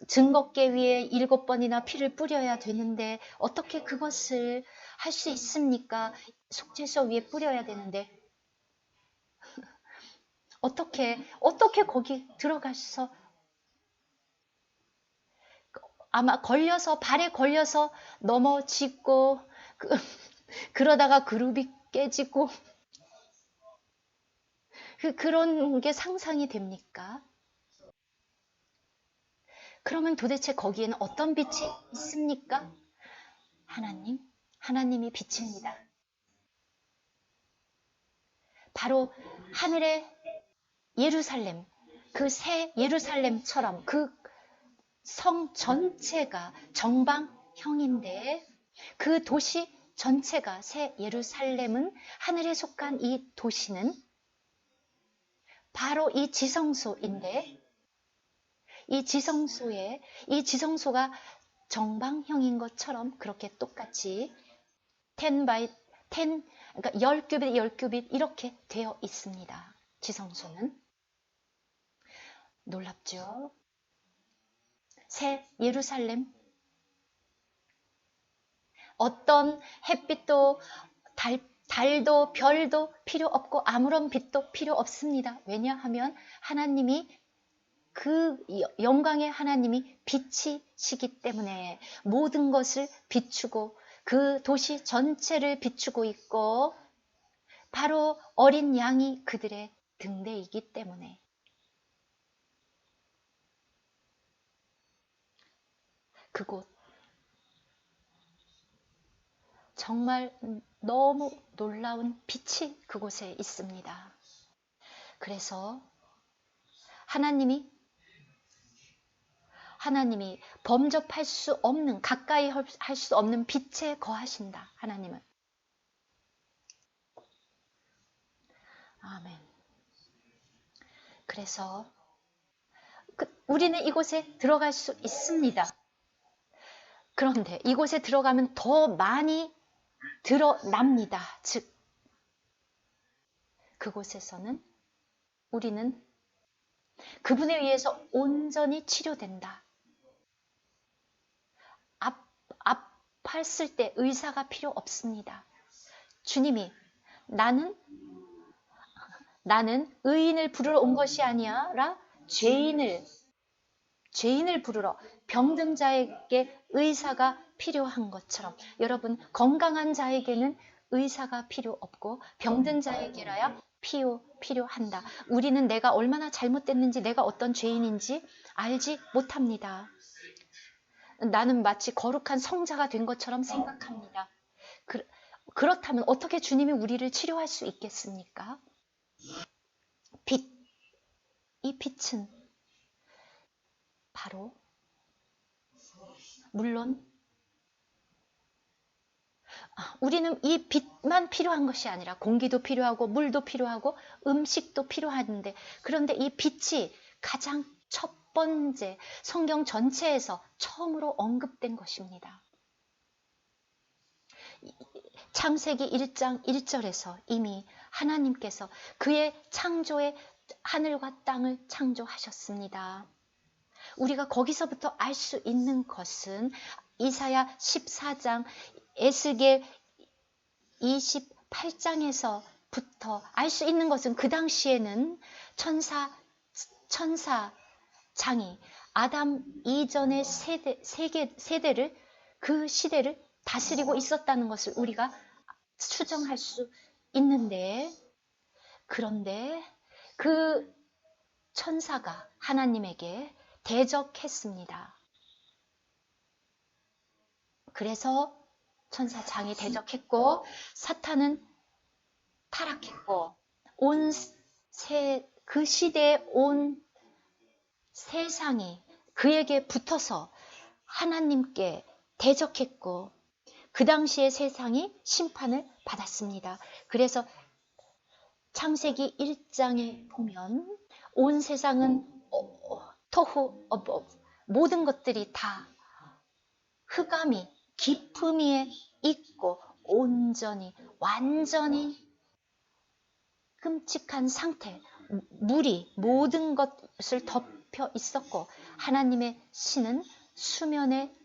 증거계 위에 7번이나 피를 뿌려야 되는데 어떻게 그것을 할 수 있습니까? 속죄소 위에 뿌려야 되는데 어떻게 거기 들어가서 아마 발에 걸려서 넘어지고 그러다가 그룹이 깨지고 그런 게 상상이 됩니까? 그러면 도대체 거기에는 어떤 빛이 있습니까? 하나님이 빛입니다. 바로 하늘의 예루살렘, 그 새 예루살렘처럼 그 성 전체가 정방형인데 그 도시 전체가 새 예루살렘은 하늘에 속한 이 도시는 바로 이 지성소인데 이 지성소가 정방형인 것처럼 그렇게 똑같이 10 by 10, 그러니까 10규빗, 10규빗 이렇게 되어 있습니다. 지성소는. 놀랍죠? 새 예루살렘. 어떤 햇빛도 달도 별도 필요 없고 아무런 빛도 필요 없습니다. 왜냐하면 하나님이 그 영광의 하나님이 빛이시기 때문에 모든 것을 비추고 그 도시 전체를 비추고 있고 바로 어린 양이 그들의 등대이기 때문에 그곳 정말 너무 놀라운 빛이 그곳에 있습니다. 그래서 하나님이 범접할 수 없는, 가까이 할 수 없는 빛에 거하신다. 하나님은. 아멘. 그래서 우리는 이곳에 들어갈 수 있습니다. 그런데 이곳에 들어가면 더 많이 드러납니다. 즉 그곳에서는 우리는 그분에 의해서 온전히 치료된다. 아팠을 때 의사가 필요 없습니다. 주님이 나는 의인을 부르러 온 것이 아니라 죄인을 부르러 병든 자에게 의사가 필요한 것처럼 여러분 건강한 자에게는 의사가 필요 없고 병든 자에게라야 필요한다. 우리는 내가 얼마나 잘못됐는지 내가 어떤 죄인인지 알지 못합니다. 나는 마치 거룩한 성자가 된 것처럼 생각합니다. 그렇다면 어떻게 주님이 우리를 치료할 수 있겠습니까? 이 빛은 바로 물론 우리는 이 빛만 필요한 것이 아니라 공기도 필요하고 물도 필요하고 음식도 필요한데 그런데 이 빛이 가장 첫 번째 성경 전체에서 처음으로 언급된 것입니다. 창세기 1장 1절에서 이미 하나님께서 그의 창조의 하늘과 땅을 창조하셨습니다. 우리가 거기서부터 알 수 있는 것은 이사야 14장, 에스겔 28장에서부터 알 수 있는 것은 그 당시에는 천사장이 아담 이전의 세대를 그 시대를 다스리고 있었다는 것을 우리가 추정할 수 있는데 그런데 그 천사가 하나님에게 대적했습니다. 그래서 천사장이 대적했고 사탄은 타락했고 그 시대에 온 세상이 그에게 붙어서 하나님께 대적했고 그 당시에 세상이 심판을 받았습니다. 그래서 창세기 1장에 보면 온 세상은 토후 모든 것들이 다 흑암이 깊음 위에 있고 온전히 완전히 끔찍한 상태, 물이 모든 것을 덮여 있었고 하나님의 신은 수면에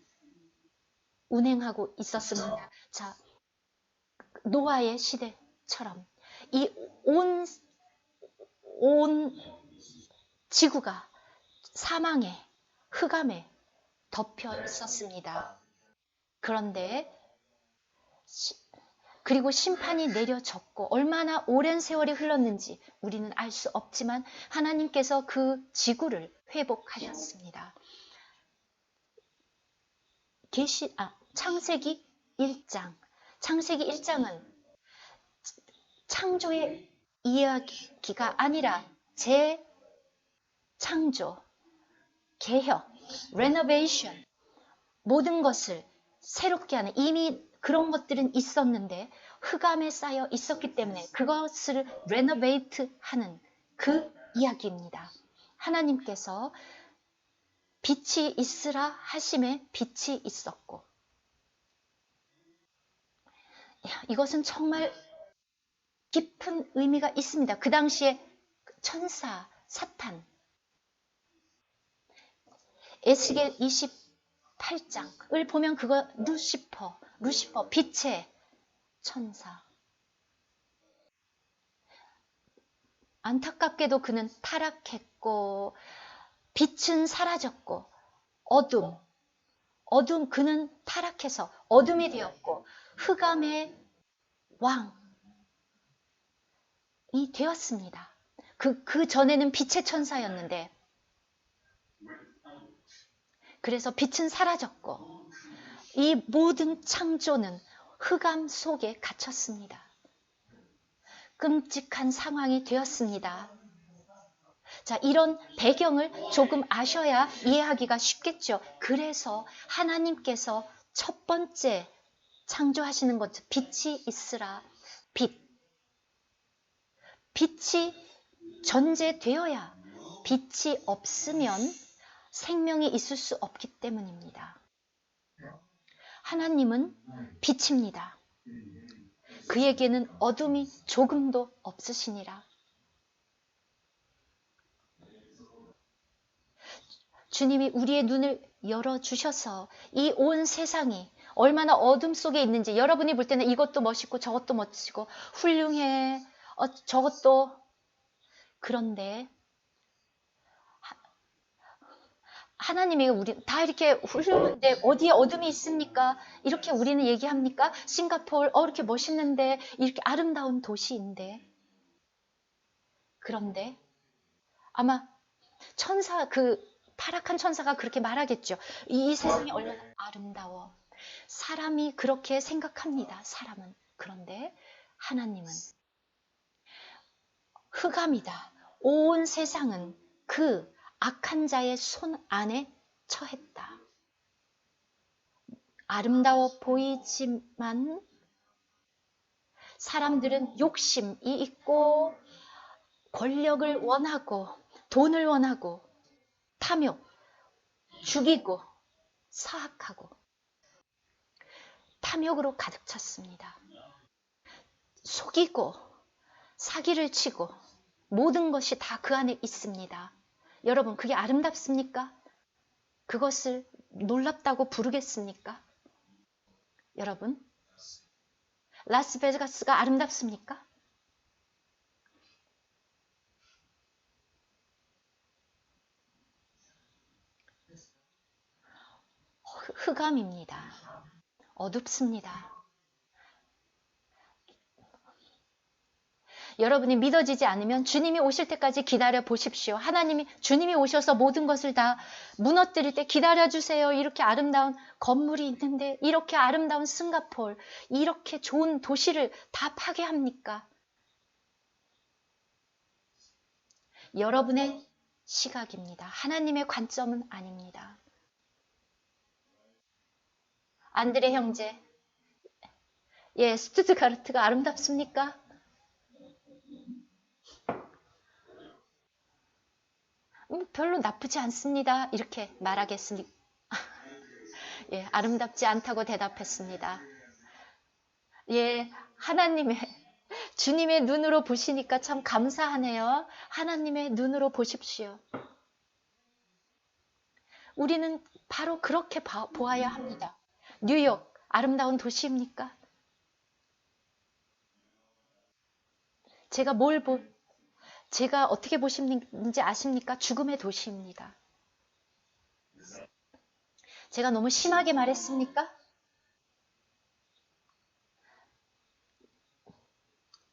운행하고 있었습니다. 자, 노아의 시대처럼 이 온 지구가 사망에, 흑암에 덮여 있었습니다. 그런데 그리고 심판이 내려졌고 얼마나 오랜 세월이 흘렀는지 우리는 알 수 없지만 하나님께서 그 지구를 회복하셨습니다. 창세기 1장. 창세기 1장은 창조의 이야기가 아니라 재창조, 개혁, 레노베이션, 모든 것을 새롭게 하는, 이미 그런 것들은 있었는데 흑암에 쌓여 있었기 때문에 그것을 레노베이트 하는 그 이야기입니다. 하나님께서 빛이 있으라 하심에 빛이 있었고, 이것은 정말 깊은 의미가 있습니다. 그 당시에 천사 사탄, 에스겔 28장을 보면 그거 루시퍼 빛의 천사. 안타깝게도 그는 타락했고 빛은 사라졌고 어둠 그는 타락해서 어둠이 되었고 흑암의 왕이 되었습니다. 그 전에는 빛의 천사였는데 그래서 빛은 사라졌고 이 모든 창조는 흑암 속에 갇혔습니다. 끔찍한 상황이 되었습니다. 자, 이런 배경을 조금 아셔야 이해하기가 쉽겠죠. 그래서 하나님께서 첫 번째 창조하시는 것, 빛이 있으라. 빛이 전제되어야, 빛이 없으면 생명이 있을 수 없기 때문입니다. 하나님은 빛입니다. 그에게는 어둠이 조금도 없으시니라. 주님이 우리의 눈을 열어주셔서 이 온 세상이 얼마나 어둠 속에 있는지, 여러분이 볼 때는 이것도 멋있고 저것도 멋지고 훌륭해, 저것도, 그런데 하나님이 우리 다 이렇게 훌륭한데 어디에 어둠이 있습니까? 이렇게 우리는 얘기합니까? 싱가포르 이렇게 멋있는데, 이렇게 아름다운 도시인데. 그런데 아마 타락한 천사가 그렇게 말하겠죠. 이 세상이 얼마나 아름다워. 사람이 그렇게 생각합니다. 사람은. 그런데 하나님은 흑암이다. 온 세상은 그 악한 자의 손 안에 처했다. 아름다워 보이지만 사람들은 욕심이 있고 권력을 원하고 돈을 원하고 탐욕, 죽이고 사악하고 탐욕으로 가득 찼습니다. 속이고 사기를 치고 모든 것이 다 그 안에 있습니다. 여러분, 그게 아름답습니까? 그것을 놀랍다고 부르겠습니까? 여러분, 라스베가스가 아름답습니까? 흑암입니다. 어둡습니다. 여러분이 믿어지지 않으면 주님이 오실 때까지 기다려 보십시오. 주님이 오셔서 모든 것을 다 무너뜨릴 때 기다려주세요. 이렇게 아름다운 건물이 있는데, 이렇게 아름다운 싱가포르, 이렇게 좋은 도시를 다 파괴합니까? 여러분의 시각입니다. 하나님의 관점은 아닙니다. 안드레 형제, 스투트가르트가 아름답습니까? 별로 나쁘지 않습니다. 이렇게 말하겠습니까? 아름답지 않다고 대답했습니다. 주님의 눈으로 보시니까 참 감사하네요. 하나님의 눈으로 보십시오. 우리는 바로 그렇게 보아야 합니다. 뉴욕, 아름다운 도시입니까? 제가 어떻게 보시는지 아십니까? 죽음의 도시입니다. 제가 너무 심하게 말했습니까?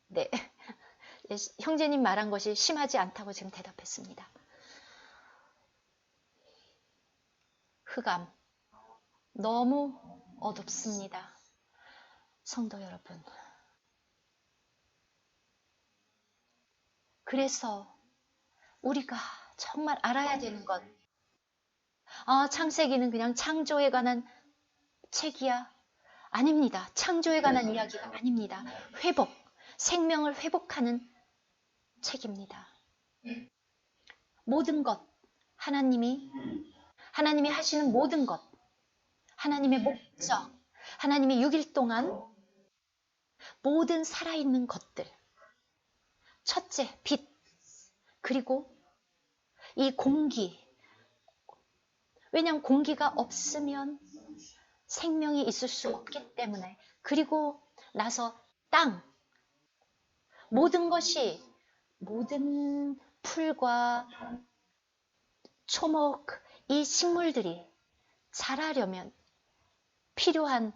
네. 형제님 말한 것이 심하지 않다고 지금 대답했습니다. 흑암. 너무 어둡습니다. 성도 여러분. 그래서 우리가 정말 알아야 되는 것. 창세기는 그냥 창조에 관한 책이야. 아닙니다. 창조에 관한 이야기가 아닙니다. 회복, 생명을 회복하는 책입니다. 모든 것, 하나님이 하시는 모든 것, 하나님의 목적, 하나님이 6일 동안 모든 살아있는 것들, 첫째, 빛, 그리고 이 공기, 왜냐하면 공기가 없으면 생명이 있을 수 없기 때문에, 그리고 나서 땅, 모든 것이, 모든 풀과 초목, 이 식물들이 자라려면 필요한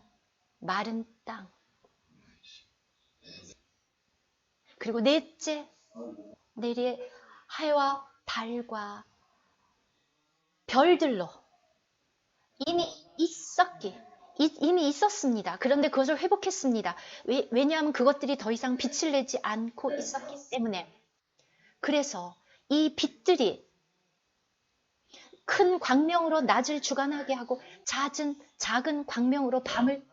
마른 땅. 그리고 넷째, 내리의 해와 달과 별들로 이미 이미 있었습니다. 그런데 그것을 회복했습니다. 왜냐하면 그것들이 더 이상 빛을 내지 않고 있었기 때문에. 그래서 이 빛들이 큰 광명으로 낮을 주관하게 하고 작은 광명으로 밤을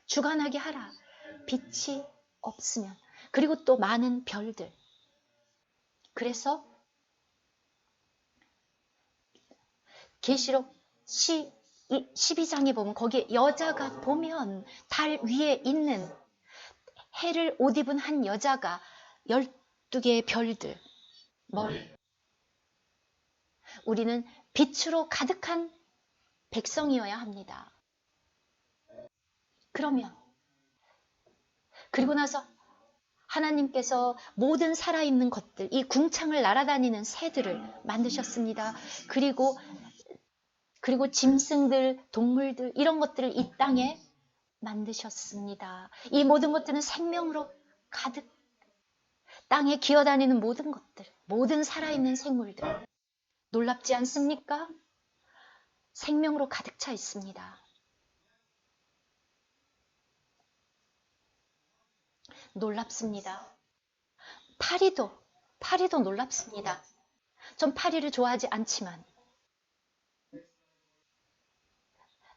주관하게 하라. 빛이 없으면. 그리고 또 많은 별들. 그래서 계시록 12장에 보면 거기에 여자가 보면 달 위에 있는 해를 옷 입은 한 여자가 12개의 별들. 우리는 빛으로 가득한 백성이어야 합니다. 그리고 나서 하나님께서 모든 살아있는 것들, 이 궁창을 날아다니는 새들을 만드셨습니다. 그리고 짐승들, 동물들, 이런 것들을 이 땅에 만드셨습니다. 이 모든 것들은 생명으로 가득, 땅에 기어다니는 모든 것들, 모든 살아있는 생물들. 놀랍지 않습니까? 생명으로 가득 차 있습니다. 놀랍습니다. 파리도 놀랍습니다. 전 파리를 좋아하지 않지만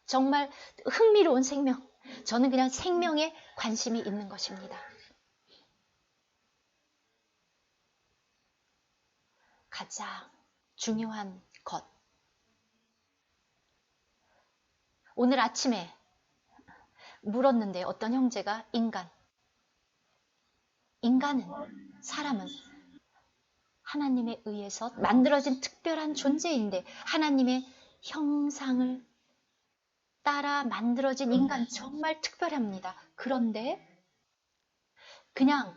정말 흥미로운 생명. 저는 그냥 생명에 관심이 있는 것입니다. 가장 중요한 것. 오늘 아침에 물었는데 어떤 형제가 사람은 하나님에 의해서 만들어진 특별한 존재인데 하나님의 형상을 따라 만들어진 인간 정말 특별합니다. 그런데 그냥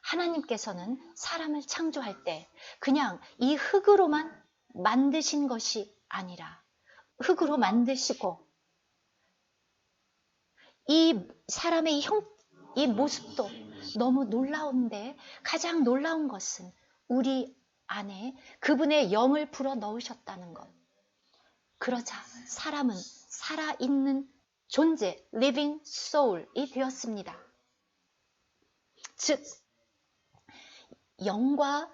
하나님께서는 사람을 창조할 때 그냥 이 흙으로만 만드신 것이 아니라 흙으로 만드시고 이 사람의 이 모습도 너무 놀라운데 가장 놀라운 것은 우리 안에 그분의 영을 불어 넣으셨다는 것. 그러자 사람은 살아있는 존재, living soul이 되었습니다. 즉, 영과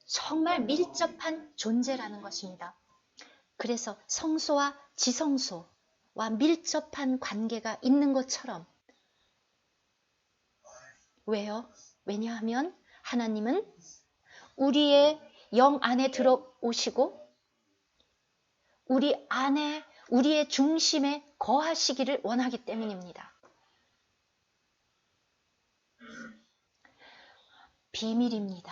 정말 밀접한 존재라는 것입니다. 그래서 성소와 지성소와 밀접한 관계가 있는 것처럼. 왜요? 왜냐하면 하나님은 우리의 영 안에 들어오시고 우리의 중심에 거하시기를 원하기 때문입니다. 비밀입니다.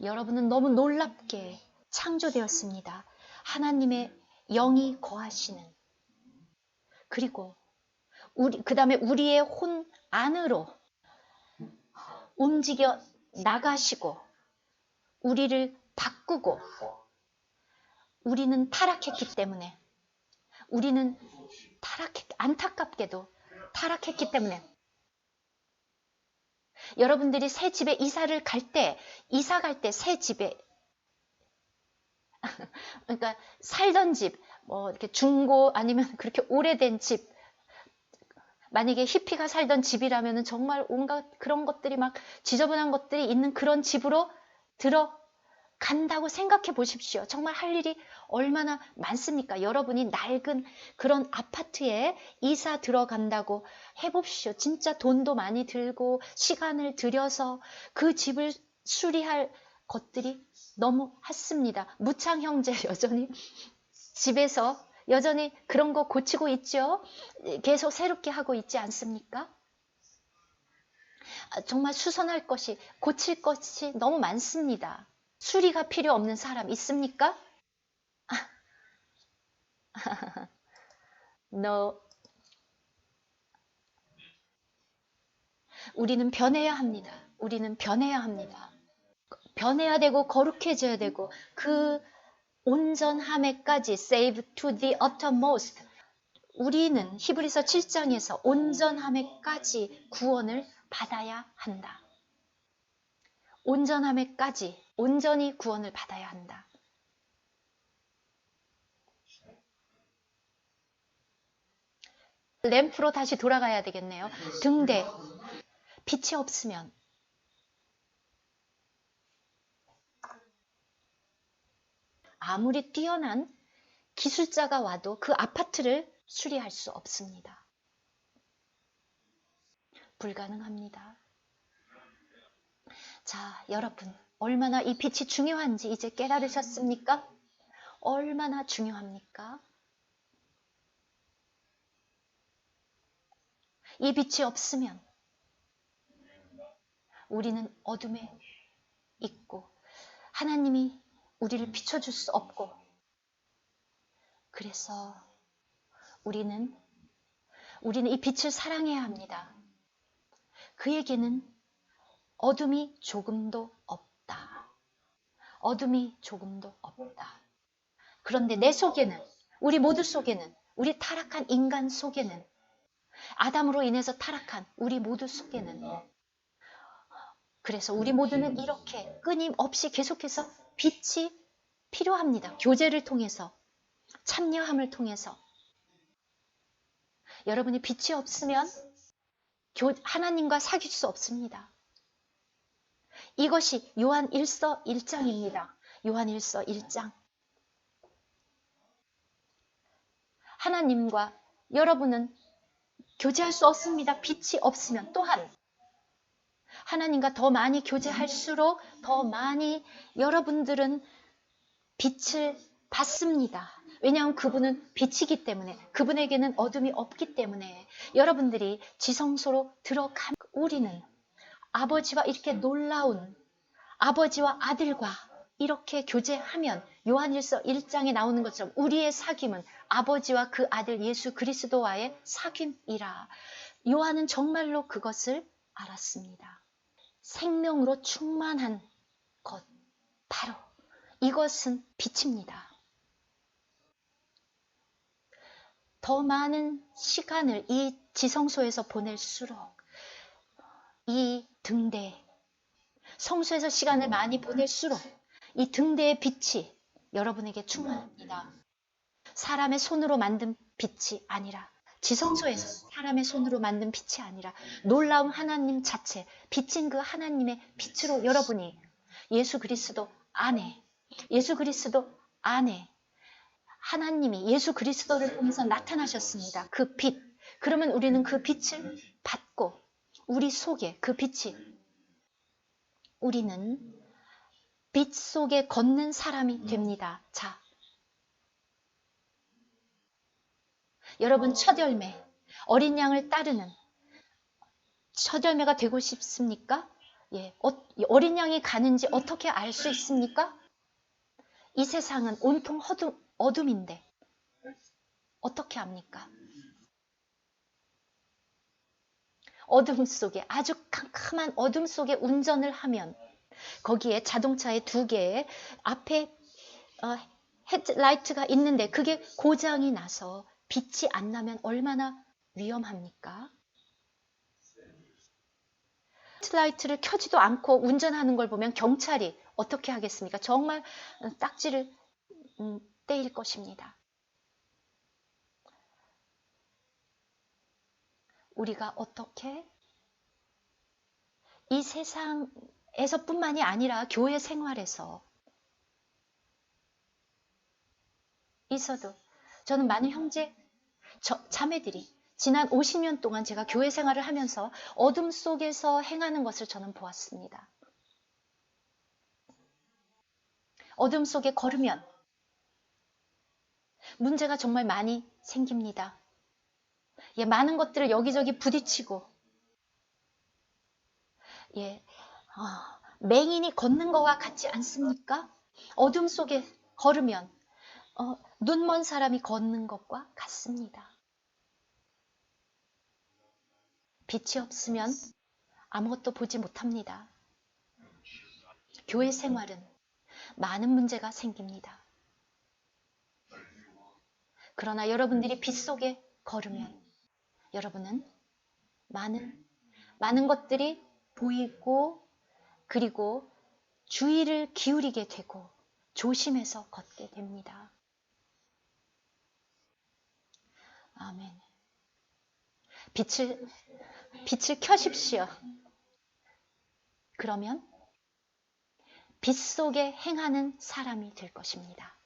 여러분은 너무 놀랍게 창조되었습니다. 하나님의 영이 거하시는, 그리고 그 다음에 우리의 혼 안으로 움직여 나가시고 우리를 바꾸고, 우리는 타락했기 때문에, 우리는 안타깝게도 타락했기 때문에, 여러분들이 새 집에 이사 갈 때 새 집에 그러니까 살던 집, 뭐 이렇게 중고 아니면 그렇게 오래된 집, 만약에 히피가 살던 집이라면 정말 온갖 그런 것들이 막 지저분한 것들이 있는 그런 집으로 들어간다고 생각해 보십시오. 정말 할 일이 얼마나 많습니까? 여러분이 낡은 그런 아파트에 이사 들어간다고 해봅시오. 진짜 돈도 많이 들고 시간을 들여서 그 집을 수리할 것들이 너무 핫습니다. 무창 형제 여전히 집에서 여전히 그런 거 고치고 있죠. 계속 새롭게 하고 있지 않습니까? 정말 수선할 것이, 고칠 것이 너무 많습니다. 수리가 필요 없는 사람 있습니까? No. 우리는 변해야 합니다. 우리는 변해야 합니다. 변해야 되고 거룩해져야 되고, 그 온전함에까지 save to the uttermost, 우리는 히브리서 7장에서 온전함에까지 구원을 받아야 한다. 온전함에까지 온전히 구원을 받아야 한다. 램프로 다시 돌아가야 되겠네요. 등대, 빛이 없으면 아무리 뛰어난 기술자가 와도 그 아파트를 수리할 수 없습니다. 불가능합니다. 자, 여러분, 얼마나 이 빛이 중요한지 이제 깨달으셨습니까? 얼마나 중요합니까? 이 빛이 없으면 우리는 어둠에 있고 하나님이 우리를 비춰줄 수 없고, 그래서 우리는 이 빛을 사랑해야 합니다. 그에게는 어둠이 조금도 없다. 어둠이 조금도 없다. 그런데 내 속에는, 우리 모두 속에는, 우리 타락한 인간 속에는, 아담으로 인해서 타락한 우리 모두 속에는, 그래서 우리 모두는 이렇게 끊임없이 계속해서 빛이 필요합니다. 교제를 통해서, 참여함을 통해서. 여러분이 빛이 없으면 하나님과 사귈 수 없습니다. 이것이 요한 1서 1장입니다. 요한 1서 1장. 하나님과 여러분은 교제할 수 없습니다. 빛이 없으면. 또한 하나님과 더 많이 교제할수록 더 많이 여러분들은 빛을 받습니다. 왜냐하면 그분은 빛이기 때문에, 그분에게는 어둠이 없기 때문에. 여러분들이 지성소로 들어가면 우리는 아버지와 이렇게 놀라운, 아버지와 아들과 이렇게 교제하면, 요한일서 1장에 나오는 것처럼 우리의 사귐은 아버지와 그 아들 예수 그리스도와의 사귐이라. 요한은 정말로 그것을 알았습니다. 생명으로 충만한 것, 바로 이것은 빛입니다. 더 많은 시간을 이 지성소에서 보낼수록 이 등대, 성소에서 시간을 많이 보낼수록 이 등대의 빛이 여러분에게 충만합니다. 사람의 손으로 만든 빛이 아니라, 지성소에서 사람의 손으로 만든 빛이 아니라 놀라운 하나님 자체, 빛인 그 하나님의 빛으로 여러분이 예수 그리스도 안에, 예수 그리스도 안에 하나님이 예수 그리스도를 통해서 나타나셨습니다. 그 빛. 그러면 우리는 그 빛을 받고 우리 속에 그 빛이, 우리는 빛 속에 걷는 사람이 됩니다. 자, 여러분, 첫 열매, 어린 양을 따르는 첫 열매가 되고 싶습니까? 예, 어린 양이 가는지 어떻게 알 수 있습니까? 이 세상은 온통 어둠인데 어떻게 합니까? 어둠 속에, 아주 캄캄한 어둠 속에 운전을 하면 거기에 자동차에 두 개의 앞에 헤드라이트가 있는데 그게 고장이 나서 빛이 안 나면 얼마나 위험합니까? 헤드라이트를 켜지도 않고 운전하는 걸 보면 경찰이 어떻게 하겠습니까? 정말 딱지를 떼일 것입니다. 우리가 어떻게 이 세상에서뿐만이 아니라 교회 생활에서 있어도 저는 많은 형제, 자매들이 지난 50년 동안 제가 교회 생활을 하면서 어둠 속에서 행하는 것을 저는 보았습니다. 어둠 속에 걸으면 문제가 정말 많이 생깁니다. 예, 많은 것들을 여기저기 부딪히고, 예, 맹인이 걷는 것과 같지 않습니까? 어둠 속에 걸으면 눈먼 사람이 걷는 것과 같습니다. 빛이 없으면 아무것도 보지 못합니다. 교회 생활은 많은 문제가 생깁니다. 그러나 여러분들이 빛 속에 걸으면 여러분은 많은 것들이 보이고 그리고 주의를 기울이게 되고 조심해서 걷게 됩니다. 아멘. 빛을 켜십시오. 그러면 빛 속에 행하는 사람이 될 것입니다.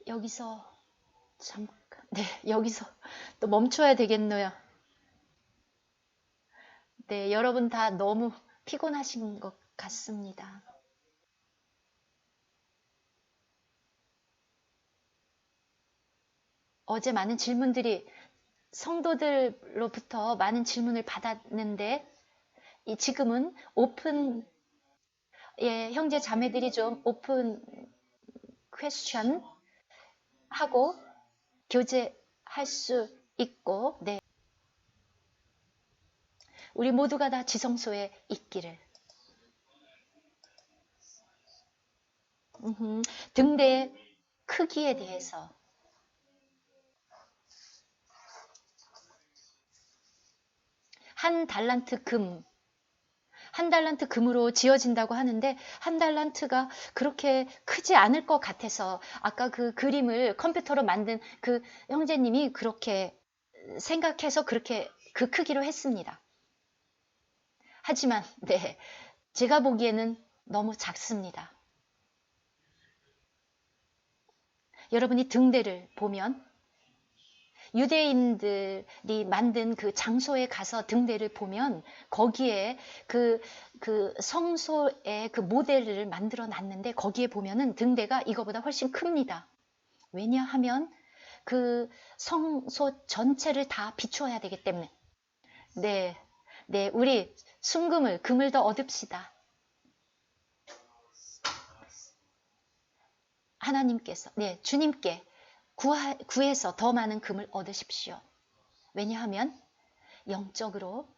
여기서 잠깐, 네, 여기서 또 멈춰야 되겠노요. 네, 여러분 다 너무 피곤하신 것 같습니다. 어제 많은 질문들이 성도들로부터 많은 질문을 받았는데 지금은 오픈, 예, 형제 자매들이 좀 오픈 퀘스천 하고 교제할 수 있고, 네, 우리 모두가 다 지성소에 있기를. 등대의 크기에 대해서 한 달란트 금으로 지어진다고 하는데 한 달란트가 그렇게 크지 않을 것 같아서 아까 그 그림을 컴퓨터로 만든 그 형제님이 그렇게 생각해서 그렇게 그 크기로 했습니다. 하지만 네, 제가 보기에는 너무 작습니다. 여러분이 등대를 보면 유대인들이 만든 그 장소에 가서 등대를 보면 거기에 그 성소의 그 모델을 만들어 놨는데 거기에 보면은 등대가 이거보다 훨씬 큽니다. 왜냐하면 그 성소 전체를 다 비추어야 되기 때문에. 네, 네, 우리 금을 더 얻읍시다. 하나님께서, 네, 주님께 구해서 더 많은 금을 얻으십시오. 왜냐하면 영적으로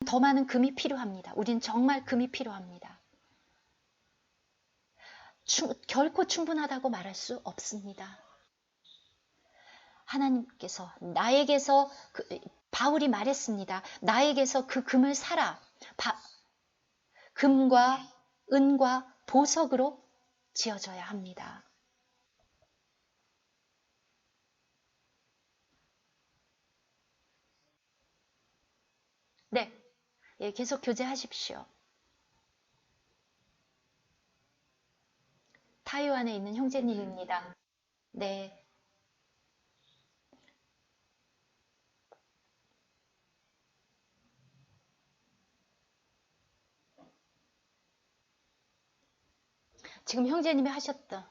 더 많은 금이 필요합니다. 우린 정말 금이 필요합니다. 결코 충분하다고 말할 수 없습니다. 하나님께서 나에게서 바울이 말했습니다. 나에게서 그 금을 사라. 금과 은과 보석으로 지어져야 합니다. 네, 예, 계속 교제하십시오. 타이완에 있는 형제님입니다. 네, 지금 형제님이 하셨던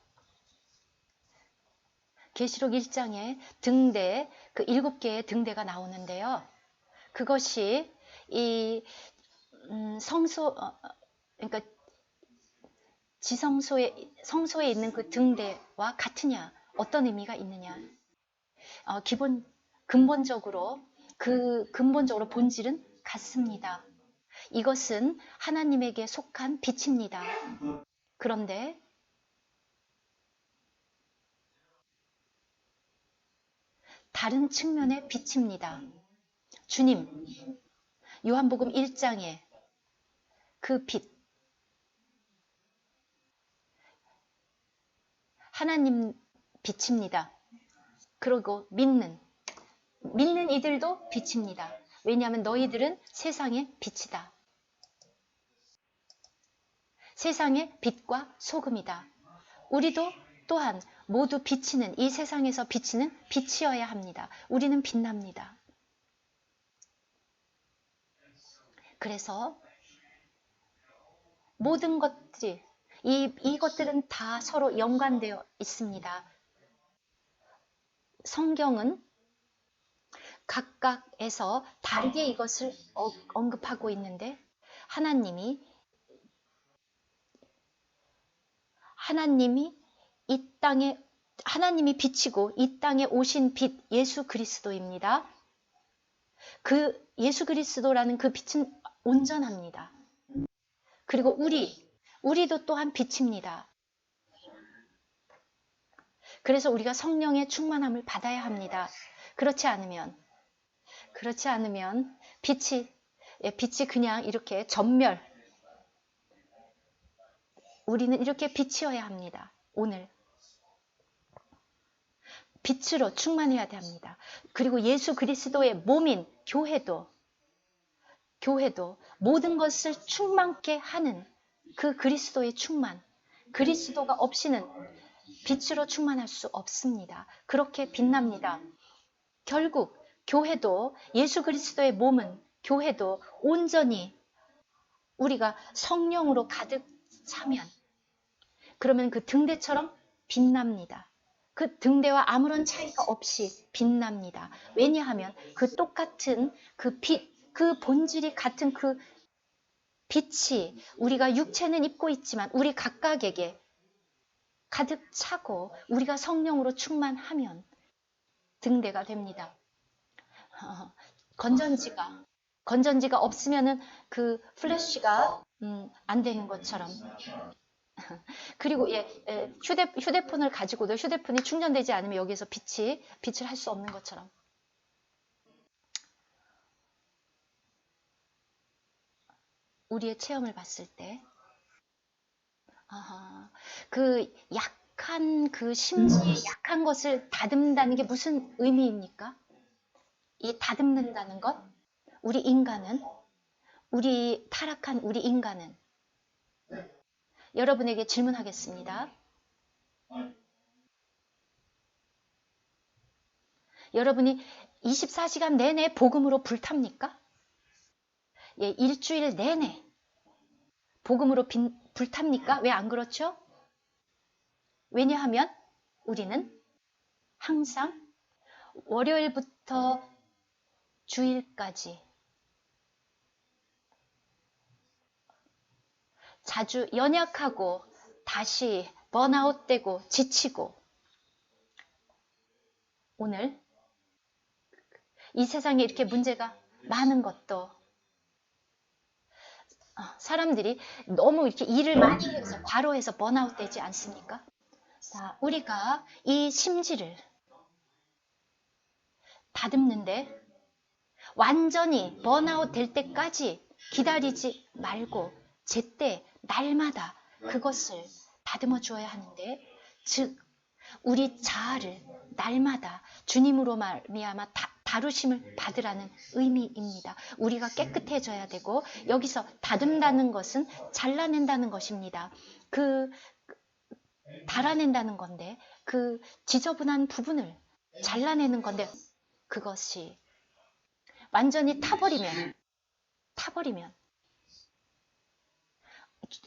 계시록 1장에 등대, 그 7개의 등대가 나오는데요. 그것이 이 그러니까 성소에 있는 그 등대와 같으냐? 어떤 의미가 있느냐? 근본적으로 본질은 같습니다. 이것은 하나님에게 속한 빛입니다. 그런데 다른 측면의 빛입니다. 주님, 요한복음 1장에 그 빛, 하나님 빛입니다. 그리고 믿는 이들도 빛입니다. 왜냐하면 너희들은 세상의 빛이다. 세상의 빛과 소금이다. 우리도 또한 모두 비치는, 이 세상에서 비치는 빛이어야 합니다. 우리는 빛납니다. 그래서 모든 것들이, 이것들은 다 서로 연관되어 있습니다. 성경은 각각에서 다르게 이것을 언급하고 있는데, 하나님이 비치고 이 땅에 오신 빛, 예수 그리스도입니다. 그 예수 그리스도라는 그 빛은 온전합니다. 그리고 우리도 또한 빛입니다. 그래서 우리가 성령의 충만함을 받아야 합니다. 그렇지 않으면 빛이 그냥 이렇게 우리는 이렇게 빛이어야 합니다. 오늘 빛으로 충만해야 합니다. 그리고 예수 그리스도의 몸인 교회도 모든 것을 충만케 하는 그 그리스도의 충만, 그리스도가 없이는 빛으로 충만할 수 없습니다. 그렇게 빛납니다. 결국 교회도, 예수 그리스도의 몸은 교회도 온전히 우리가 성령으로 가득 차면, 그러면 그 등대처럼 빛납니다. 그 등대와 아무런 차이가 없이 빛납니다. 왜냐하면 그 똑같은 그 빛, 그 본질이 같은 그 빛이 우리가 육체는 입고 있지만 우리 각각에게 가득 차고 우리가 성령으로 충만하면 등대가 됩니다. 건전지가 없으면은 그 플래시가 안 되는 것처럼. 그리고 휴대폰을 가지고도 휴대폰이 충전되지 않으면 여기서 빛을 할 수 없는 것처럼. 우리의 체험을 봤을 때 그 약한 그 심지의 약한 것을 다듬는다는 게 무슨 의미입니까? 이 다듬는다는 것, 타락한 우리 인간은 여러분에게 질문하겠습니다. 여러분이 24시간 내내 복음으로 불탑니까? 일주일 내내 복음으로 불탑니까? 왜 안 그렇죠? 왜냐하면 우리는 항상 월요일부터 주일까지 자주 연약하고 다시 번아웃되고 지치고, 오늘 이 세상에 이렇게 문제가 많은 것도 사람들이 너무 이렇게 일을 많이 해서 과로해서 번아웃 되지 않습니까? 자, 우리가 이 심지를 다듬는데 완전히 번아웃 될 때까지 기다리지 말고 제때 날마다 그것을 다듬어 주어야 하는데, 즉 우리 자아를 날마다 주님으로 말미암아 다루심을 받으라는 의미입니다. 우리가 깨끗해져야 되고, 여기서 다듬다는 것은 잘라낸다는 것입니다. 달아낸다는 건데, 그 지저분한 부분을 잘라내는 건데, 그것이 완전히 타버리면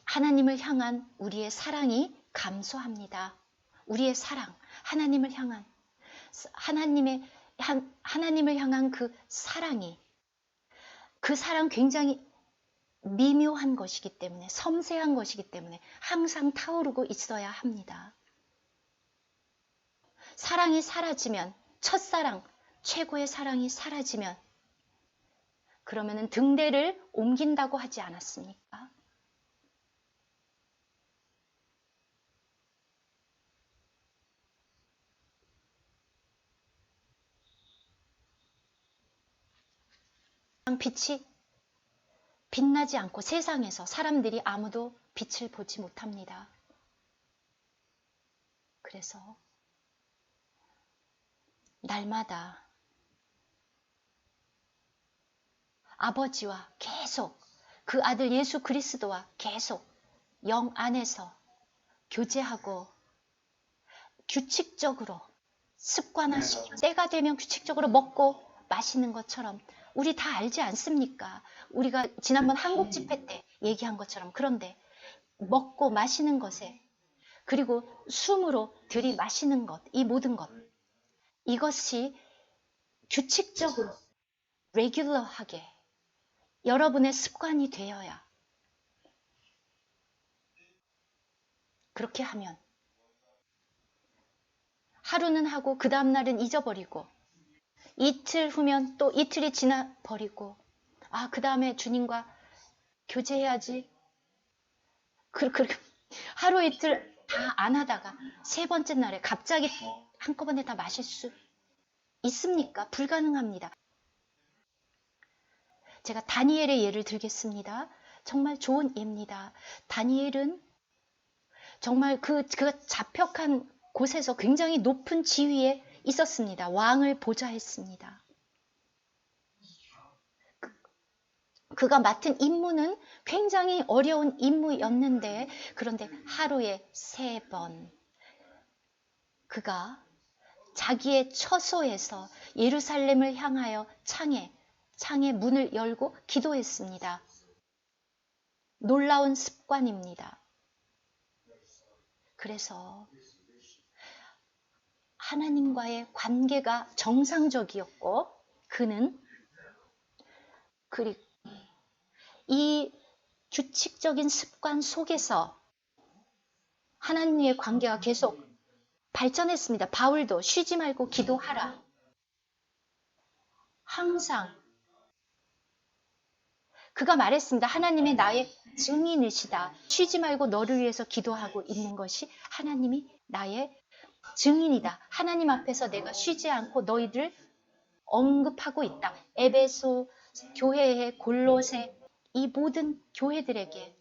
하나님을 향한 우리의 사랑이 감소합니다. 우리의 사랑, 하나님을 향한 그 사랑이, 그 사랑 굉장히 미묘한 것이기 때문에, 섬세한 것이기 때문에 항상 타오르고 있어야 합니다. 사랑이 사라지면, 첫사랑, 최고의 사랑이 사라지면 그러면은 등대를 옮긴다고 하지 않았습니까? 빛이 빛나지 않고 세상에서 사람들이 아무도 빛을 보지 못합니다. 그래서 날마다 아버지와 계속 그 아들 예수 그리스도와 계속 영 안에서 교제하고 규칙적으로 습관화시켜 때가 되면 규칙적으로 먹고 마시는 것처럼 우리 다 알지 않습니까? 우리가 지난번 한국 집회 때 얘기한 것처럼. 그런데 먹고 마시는 것에 그리고 숨으로 들이마시는 것, 이 모든 것, 이것이 규칙적으로 레귤러하게 여러분의 습관이 되어야, 그렇게 하면 하루는 하고 그 다음날은 잊어버리고 이틀 후면 또 이틀이 지나버리고 그 다음에 주님과 교제해야지. 하루 이틀 다 안 하다가 세 번째 날에 갑자기 한꺼번에 다 마실 수 있습니까? 불가능합니다. 제가 다니엘의 예를 들겠습니다. 정말 좋은 예입니다. 다니엘은 정말 그 잡혀간 곳에서 굉장히 높은 지위에 있었습니다. 왕을 보좌했습니다. 그가 맡은 임무는 굉장히 어려운 임무였는데, 그런데 하루에 3번 그가 자기의 처소에서 예루살렘을 향하여 창의 문을 열고 기도했습니다. 놀라운 습관입니다. 그래서 하나님과의 관계가 정상적이었고, 그는 이 규칙적인 습관 속에서 하나님의 관계가 계속 발전했습니다. 바울도 쉬지 말고 기도하라. 항상 그가 말했습니다. 하나님이 나의 증인이시다. 쉬지 말고 너를 위해서 기도하고 있는 것이 하나님이 나의 증인이다. 하나님 앞에서 내가 쉬지 않고 너희들 언급하고 있다. 에베소 교회의 골로새 이 모든 교회들에게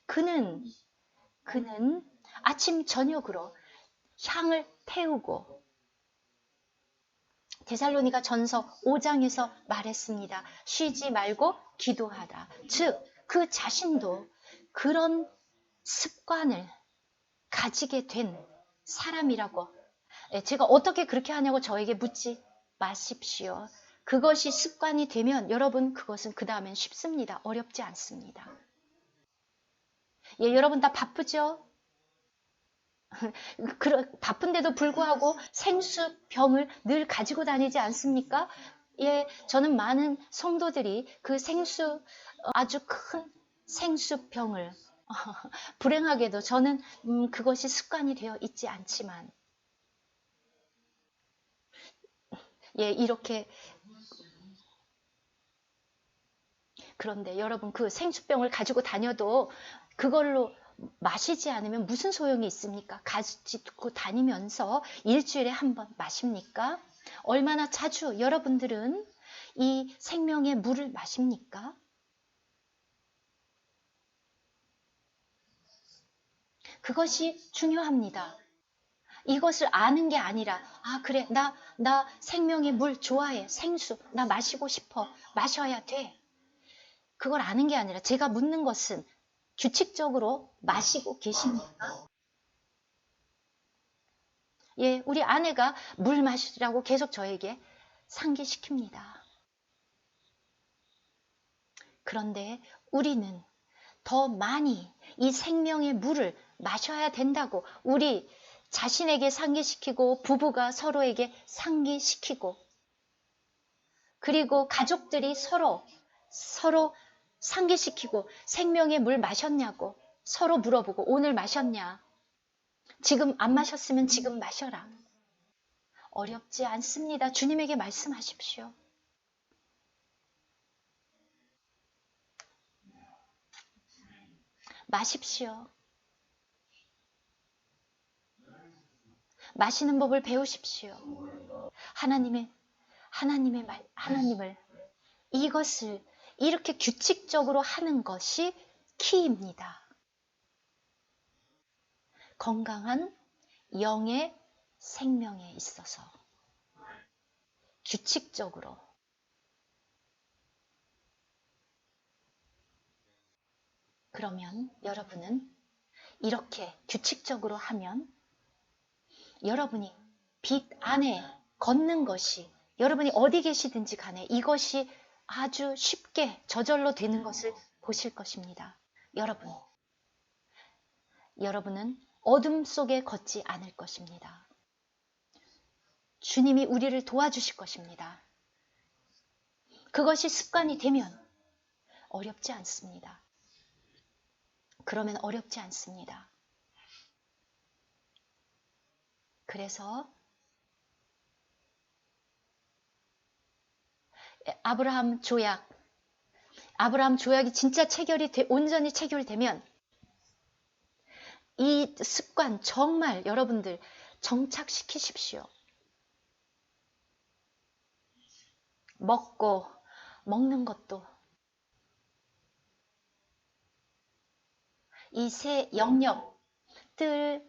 그는 아침 저녁으로 향을 태우고, 데살로니가 전서 5장에서 말했습니다. 쉬지 말고 기도하라. 즉, 그 자신도 그런 습관을 가지게 된 사람이라고. 제가 어떻게 그렇게 하냐고 저에게 묻지 마십시오. 그것이 습관이 되면 여러분 그것은 그 다음엔 쉽습니다. 어렵지 않습니다. 여러분 다 바쁘죠? 바쁜데도 불구하고 생수병을 늘 가지고 다니지 않습니까? 저는 많은 성도들이 그 아주 큰 생수병을 불행하게도 저는 그것이 습관이 되어 있지 않지만 이렇게. 그런데 여러분 그 생수병을 가지고 다녀도 그걸로 마시지 않으면 무슨 소용이 있습니까? 가지고 다니면서 일주일에 한 번 마십니까? 얼마나 자주 여러분들은 이 생명의 물을 마십니까? 그것이 중요합니다. 이것을 아는 게 아니라 그래 나 생명의 물 좋아해. 생수 나 마시고 싶어. 마셔야 돼. 그걸 아는 게 아니라 제가 묻는 것은 규칙적으로 마시고 계십니까? 우리 아내가 물 마시라고 계속 저에게 상기시킵니다. 그런데 우리는 더 많이 이 생명의 물을 마셔야 된다고 우리 자신에게 상기시키고, 부부가 서로에게 상기시키고, 그리고 가족들이 서로 상기시키고 생명의 물 마셨냐고 서로 물어보고 오늘 마셨냐? 지금 안 마셨으면 지금 마셔라. 어렵지 않습니다. 주님에게 말씀하십시오. 마십시오. 마시는 법을 배우십시오. 하나님을 이것을 이렇게 규칙적으로 하는 것이 키입니다. 건강한 영의 생명에 있어서 규칙적으로 그러면 여러분은 이렇게 규칙적으로 하면 여러분이 빛 안에 걷는 것이 여러분이 어디 계시든지 간에 이것이 아주 쉽게 저절로 되는 것을 보실 것입니다. 여러분은 어둠 속에 걷지 않을 것입니다. 주님이 우리를 도와주실 것입니다. 그것이 습관이 되면 어렵지 않습니다. 그러면 어렵지 않습니다. 그래서 아브라함 조약이 진짜 온전히 체결되면 이 습관 정말 여러분들 정착시키십시오. 먹는 것도 이 세 영역, 뜰,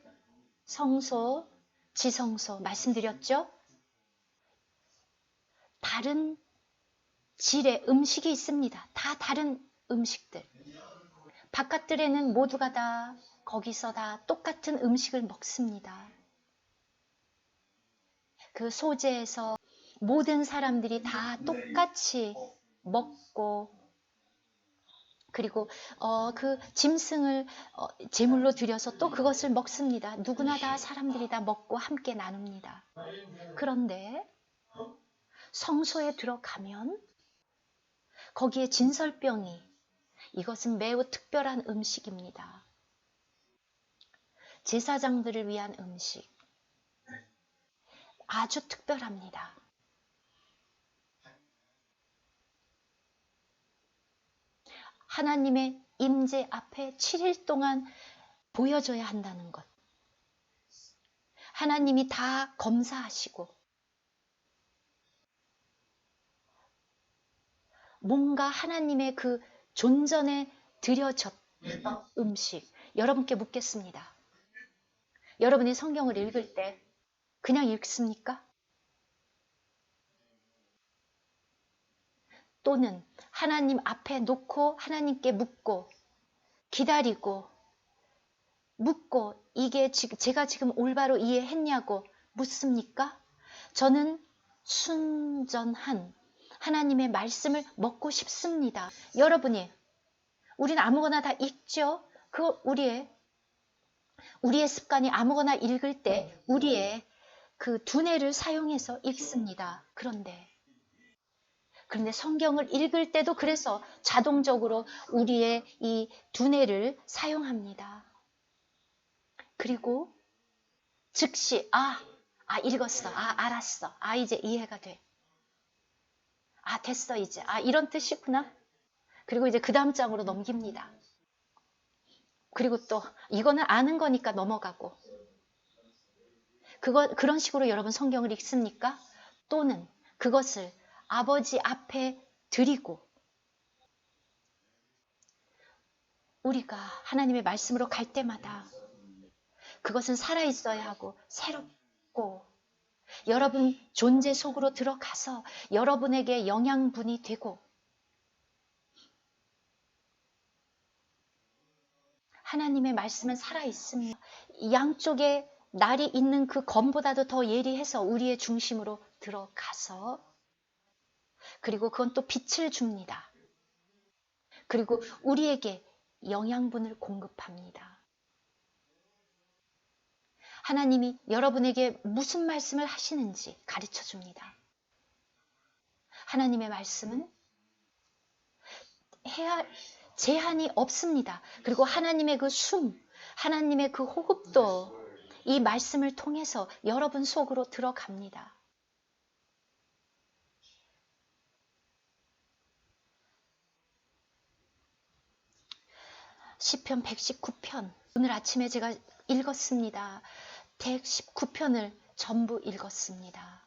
성소, 지성소 말씀드렸죠? 다른 질의 음식이 있습니다. 다 다른 음식들. 바깥들에는 모두가 다 거기서 다 똑같은 음식을 먹습니다. 그 소재에서 모든 사람들이 다 똑같이 먹고 그리고 그 짐승을 제물로 드려서 또 그것을 먹습니다. 누구나 다 사람들이 다 먹고 함께 나눕니다. 그런데 성소에 들어가면 거기에 진설병이 이것은 매우 특별한 음식입니다. 제사장들을 위한 음식. 아주 특별합니다. 하나님의 임재 앞에 7일 동안 보여줘야 한다는 것. 하나님이 다 검사하시고 뭔가 하나님의 그 존전에 드려졌던 음식. 여러분께 묻겠습니다. 여러분이 성경을 읽을 때 그냥 읽습니까? 또는 하나님 앞에 놓고 하나님께 묻고 기다리고 묻고 이게 제가 지금 올바로 이해했냐고 묻습니까? 저는 순전한 하나님의 말씀을 먹고 싶습니다. 우리는 아무거나 다 읽죠? 우리의 습관이 아무거나 읽을 때 우리의 그 두뇌를 사용해서 읽습니다. 그런데 성경을 읽을 때도 그래서 자동적으로 우리의 이 두뇌를 사용합니다. 그리고 즉시 읽었어. 알았어. 이제 이해가 돼. 됐어 이제. 이런 뜻이구나. 그리고 이제 그 다음 장으로 넘깁니다. 그리고 또 이거는 아는 거니까 넘어가고. 그런 식으로 여러분 성경을 읽습니까? 또는 그것을 아버지 앞에 드리고 우리가 하나님의 말씀으로 갈 때마다 그것은 살아있어야 하고 새롭고 여러분 존재 속으로 들어가서 여러분에게 영양분이 되고 하나님의 말씀은 살아있으며 양쪽에 날이 있는 그 검보다도 더 예리해서 우리의 중심으로 들어가서 그리고 그건 또 빛을 줍니다. 그리고 우리에게 영양분을 공급합니다. 하나님이 여러분에게 무슨 말씀을 하시는지 가르쳐 줍니다. 하나님의 말씀은 해야 제한이 없습니다. 그리고 하나님의 그 하나님의 그 호흡도 이 말씀을 통해서 여러분 속으로 들어갑니다. 시편 119편 오늘 아침에 제가 읽었습니다. 119편을 전부 읽었습니다.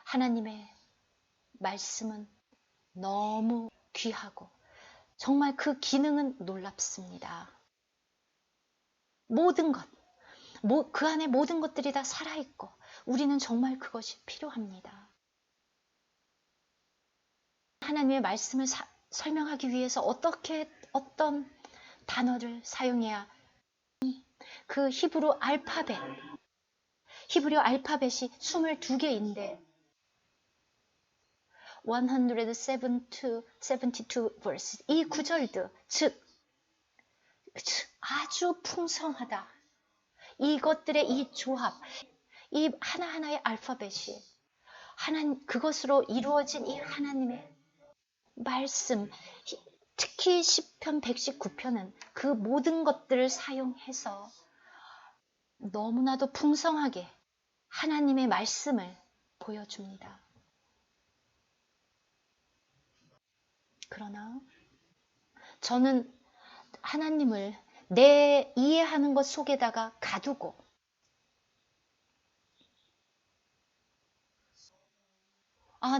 하나님의 말씀은 너무 귀하고 정말 그 기능은 놀랍습니다. 모든 것, 그 안에 모든 것들이 다 살아있고 우리는 정말 그것이 필요합니다. 하나님의 말씀을 설명하기 위해서 어떤 단어를 사용해야 그 히브리 알파벳이 22개인데 172 verse 이 구절도 즉 아주 풍성하다. 이것들의 이 조합, 이 하나하나의 알파벳이 그것으로 이루어진 이 하나님의 말씀, 특히 시편 119편은 그 모든 것들을 사용해서 너무나도 풍성하게 하나님의 말씀을 보여줍니다. 그러나 저는 하나님을 내 이해하는 것 속에다가 가두고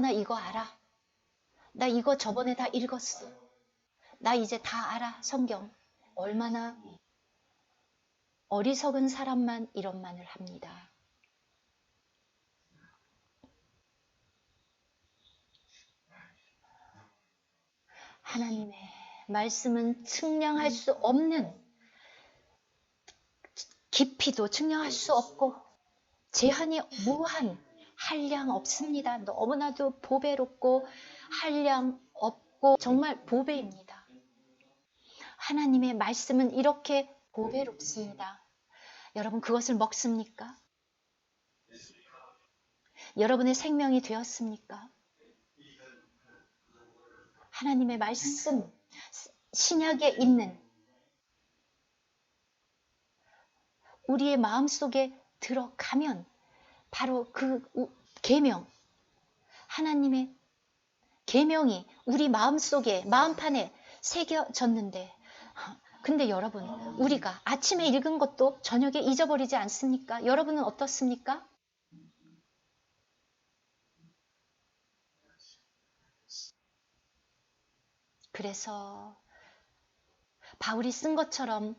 나 이거 알아. 나 이거 저번에 다 읽었어. 나 이제 다 알아. 성경. 얼마나 어리석은 사람만 이런 말을 합니다. 하나님의 말씀은 측량할 수 없는 깊이도 측량할 수 없고 제한이 무한 한량 없습니다. 너무나도 보배롭고 한량 없고 정말 보배입니다. 하나님의 말씀은 이렇게 보배롭습니다. 여러분 그것을 먹습니까? 여러분의 생명이 되었습니까? 하나님의 말씀, 신약에 있는 우리의 마음속에 들어가면 바로 그 계명, 하나님의 계명이 우리 마음속에, 마음판에 새겨졌는데 근데 여러분, 우리가 아침에 읽은 것도 저녁에 잊어버리지 않습니까? 여러분은 어떻습니까? 그래서 바울이 쓴 것처럼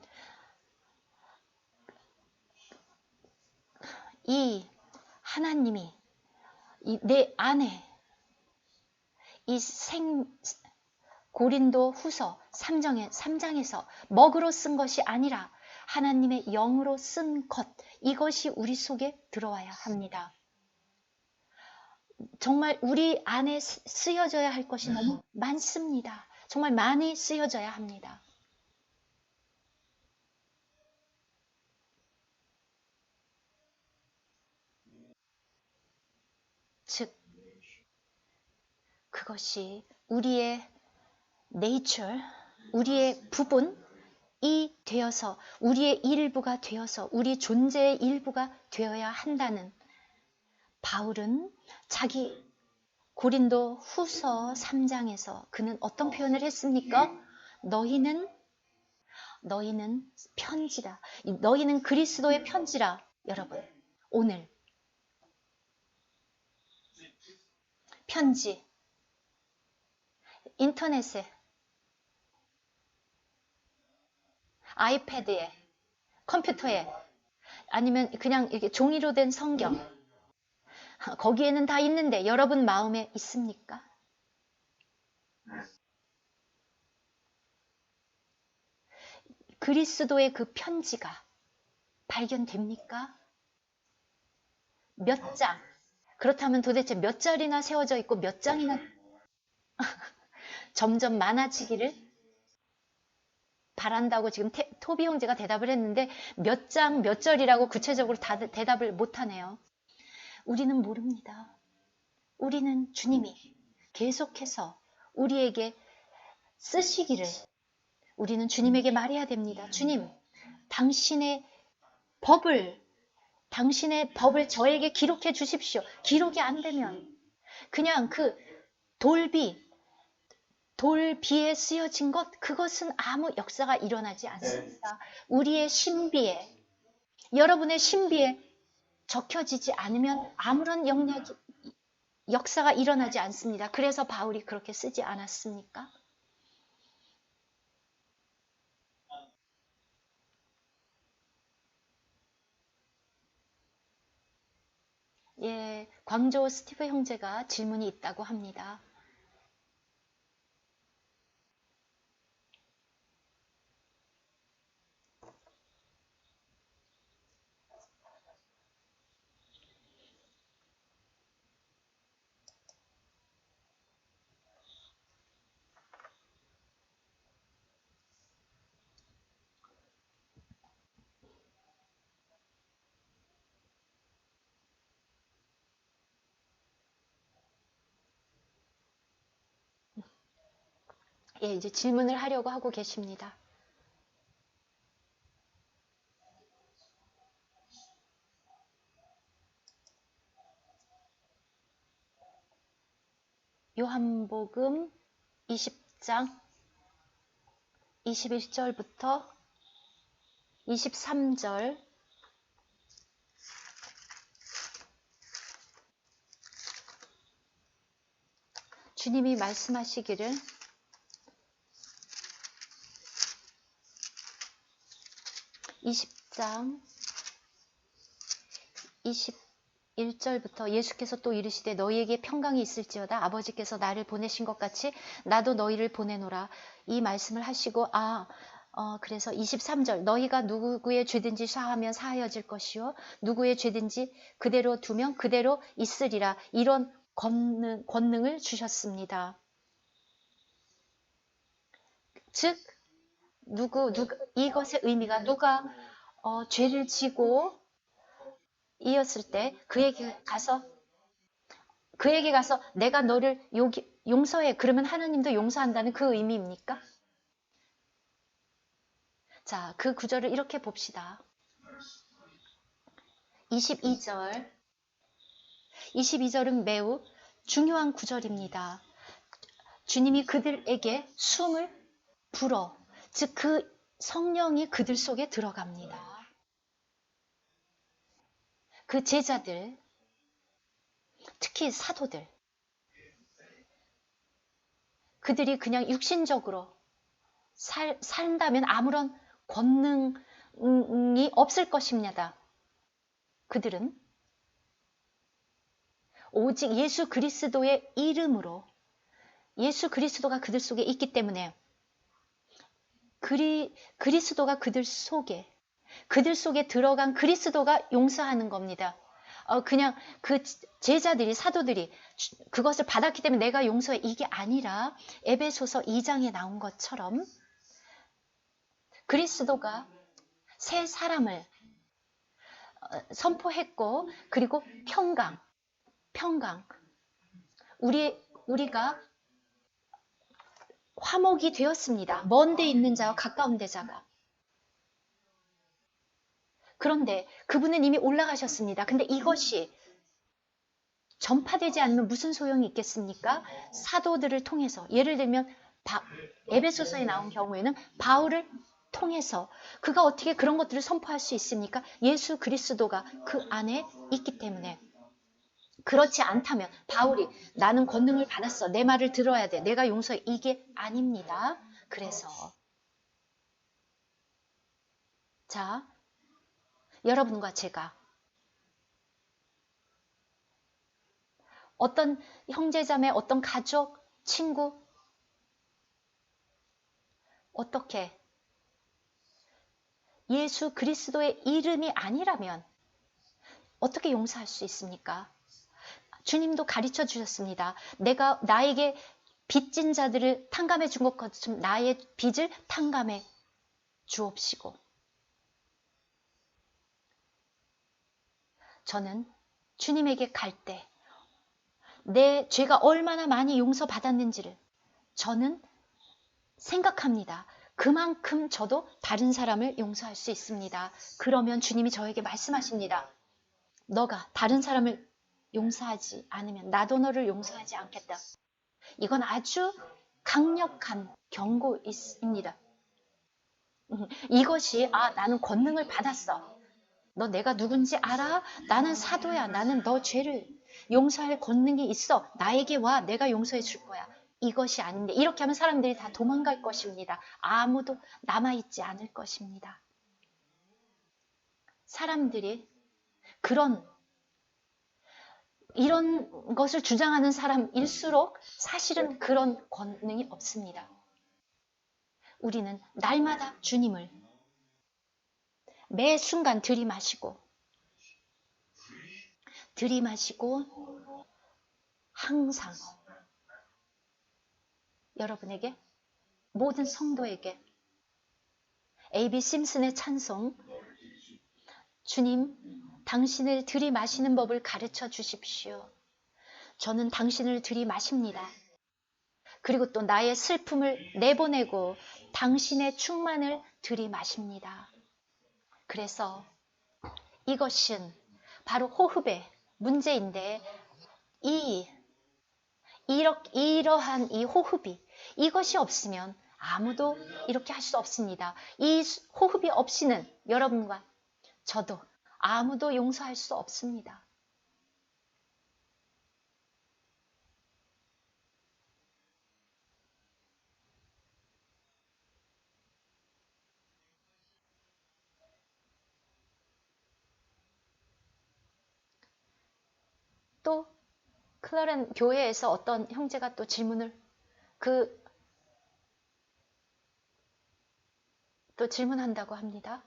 이 하나님이 내 안에 이 고린도 후서 3장에서 먹으로 쓴 것이 아니라 하나님의 영으로 쓴 것, 이것이 우리 속에 들어와야 합니다. 정말 우리 안에 쓰여져야 할 것이 너무 많습니다. 정말 많이 쓰여져야 합니다. 즉, 그것이 우리의 nature, 우리의 부분이 되어서 우리의 일부가 되어서 우리 존재의 일부가 되어야 한다는 바울은 자기 고린도 후서 3장에서 그는 어떤 표현을 했습니까? 너희는 편지라. 너희는 그리스도의 편지라. 여러분, 오늘 편지 인터넷에 아이패드에 컴퓨터에 아니면 그냥 이렇게 종이로 된 성경 거기에는 다 있는데 여러분 마음에 있습니까? 그리스도의 그 편지가 발견됩니까? 몇 장? 그렇다면 도대체 몇 자리나 세워져 있고 몇 장이나 점점 많아지기를 바란다고 지금 토비 형제가 대답을 했는데 몇 장, 몇 절이라고 구체적으로 대답을 못하네요. 우리는 모릅니다. 우리는 주님이 계속해서 우리에게 쓰시기를 우리는 주님에게 말해야 됩니다. 주님, 당신의 법을 저에게 기록해 주십시오. 기록이 안 되면 그냥 그 돌비에 쓰여진 것, 그것은 아무 역사가 일어나지 않습니다. 우리의 신비에, 여러분의 신비에 적혀지지 않으면 아무런 역사가 일어나지 않습니다. 그래서 바울이 그렇게 쓰지 않았습니까? 예, 광조 스티브 형제가 질문이 있다고 합니다. 예, 이제 질문을 하려고 하고 계십니다. 요한복음 20장 21절부터 23절 주님이 말씀하시기를 20장 21절부터 예수께서 또 이르시되 너희에게 평강이 있을지어다 아버지께서 나를 보내신 것 같이 나도 너희를 보내노라 이 말씀을 하시고 그래서 23절 너희가 누구의 죄든지 사하면 사하여질 것이요 누구의 죄든지 그대로 두면 그대로 있으리라 이런 권능을 주셨습니다. 즉 이것의 의미가 누가 죄를 지고 이었을 때 그에게 가서 내가 너를 용서해 그러면 하나님도 용서한다는 그 의미입니까? 자, 그 구절을 이렇게 봅시다. 22절은 매우 중요한 구절입니다. 주님이 그들에게 숨을 불어 즉 그 성령이 그들 속에 들어갑니다. 그 제자들, 특히 사도들, 그들이 그냥 육신적으로 산다면 아무런 권능이 없을 것입니다. 그들은 오직 예수 그리스도의 이름으로 예수 그리스도가 그들 속에 있기 때문에 그리스도가 그들 속에 들어간 그리스도가 용서하는 겁니다. 그냥 그 제자들이 사도들이 그것을 받았기 때문에 내가 용서해 이게 아니라 에베소서 2장에 나온 것처럼 그리스도가 새 사람을 선포했고 그리고 평강 우리가 화목이 되었습니다. 먼 데 있는 자와 가까운 데자가. 그런데 그분은 이미 올라가셨습니다. 근데 이것이 전파되지 않으면 무슨 소용이 있겠습니까? 사도들을 통해서 예를 들면 에베소서에 나온 경우에는 바울을 통해서 그가 어떻게 그런 것들을 선포할 수 있습니까? 예수 그리스도가 그 안에 있기 때문에 그렇지 않다면 바울이 나는 권능을 받았어. 내 말을 들어야 돼. 내가 용서해. 이게 아닙니다. 그래서 자, 여러분과 제가 어떤 형제자매, 어떤 가족, 친구 어떻게 예수 그리스도의 이름이 아니라면 어떻게 용서할 수 있습니까? 주님도 가르쳐 주셨습니다. 내가 나에게 빚진 자들을 탕감해 준 것처럼 나의 빚을 탕감해 주옵시고 저는 주님에게 갈 때 내 죄가 얼마나 많이 용서받았는지를 저는 생각합니다. 그만큼 저도 다른 사람을 용서할 수 있습니다. 그러면 주님이 저에게 말씀하십니다. 너가 다른 사람을 용서하지 않으면 나도 너를 용서하지 않겠다. 이건 아주 강력한 경고입니다. 이것이 나는 권능을 받았어. 너 내가 누군지 알아? 나는 사도야. 나는 너 죄를 용서할 권능이 있어. 나에게 와. 내가 용서해 줄 거야. 이것이 아닌데 이렇게 하면 사람들이 다 도망갈 것입니다. 아무도 남아있지 않을 것입니다. 사람들이 이런 것을 주장하는 사람일수록 사실은 그런 권능이 없습니다. 우리는 날마다 주님을 매 순간 들이마시고 항상 여러분에게 모든 성도에게 A.B. 심슨의 찬송 주님 당신을 들이마시는 법을 가르쳐 주십시오. 저는 당신을 들이마십니다. 그리고 또 나의 슬픔을 내보내고 당신의 충만을 들이마십니다. 그래서 이것은 바로 호흡의 문제인데 이러한 이 호흡이 이것이 없으면 아무도 이렇게 할 수 없습니다. 이 호흡이 없이는 여러분과 저도 아무도 용서할 수 없습니다. 또 클라렌 교회에서 어떤 형제가 또 질문을 또 질문한다고 합니다.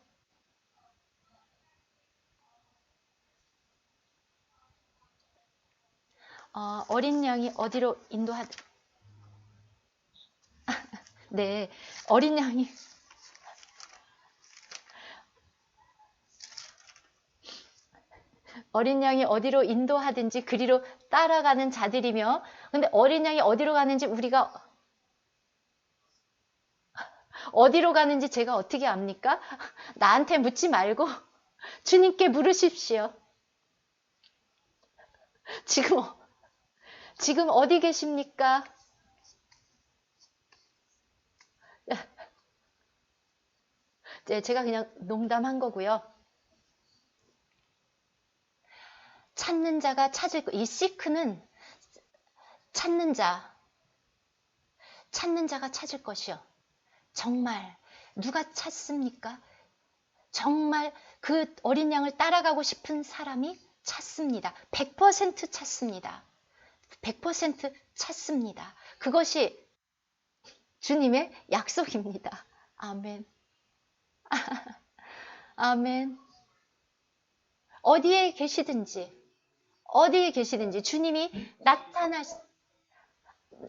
어린 양이 어디로 네, 어린 양이 어디로 인도하든지 그리로 따라가는 자들이며, 근데 어린 양이 어디로 가는지 우리가 어디로 가는지 제가 어떻게 압니까? 나한테 묻지 말고 주님께 물으십시오. 지금 어디 계십니까? 제가 그냥 농담한 거고요. 찾는 자가 찾을 거. 이 시크는 찾는 자가 찾을 것이요. 정말 누가 찾습니까? 정말 그 어린 양을 따라가고 싶은 사람이 찾습니다. 100% 찾습니다. 100% 찾습니다. 그것이 주님의 약속입니다. 아멘. 아멘. 어디에 계시든지 주님이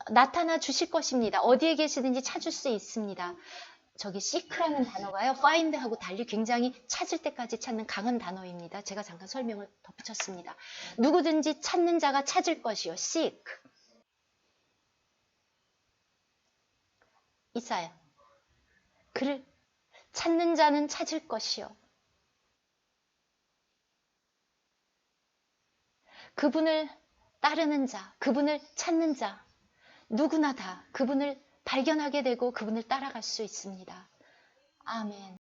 나타나 주실 것입니다. 어디에 계시든지 찾을 수 있습니다. 저기 seek라는 단어가요. find하고 달리 굉장히 찾을 때까지 찾는 강한 단어입니다. 제가 잠깐 설명을 덧붙였습니다. 누구든지 찾는 자가 찾을 것이요. seek. 이사야. 그를 찾는 자는 찾을 것이요. 그분을 따르는 자, 그분을 찾는 자, 누구나 다 그분을 발견하게 되고 그분을 따라갈 수 있습니다. 아멘.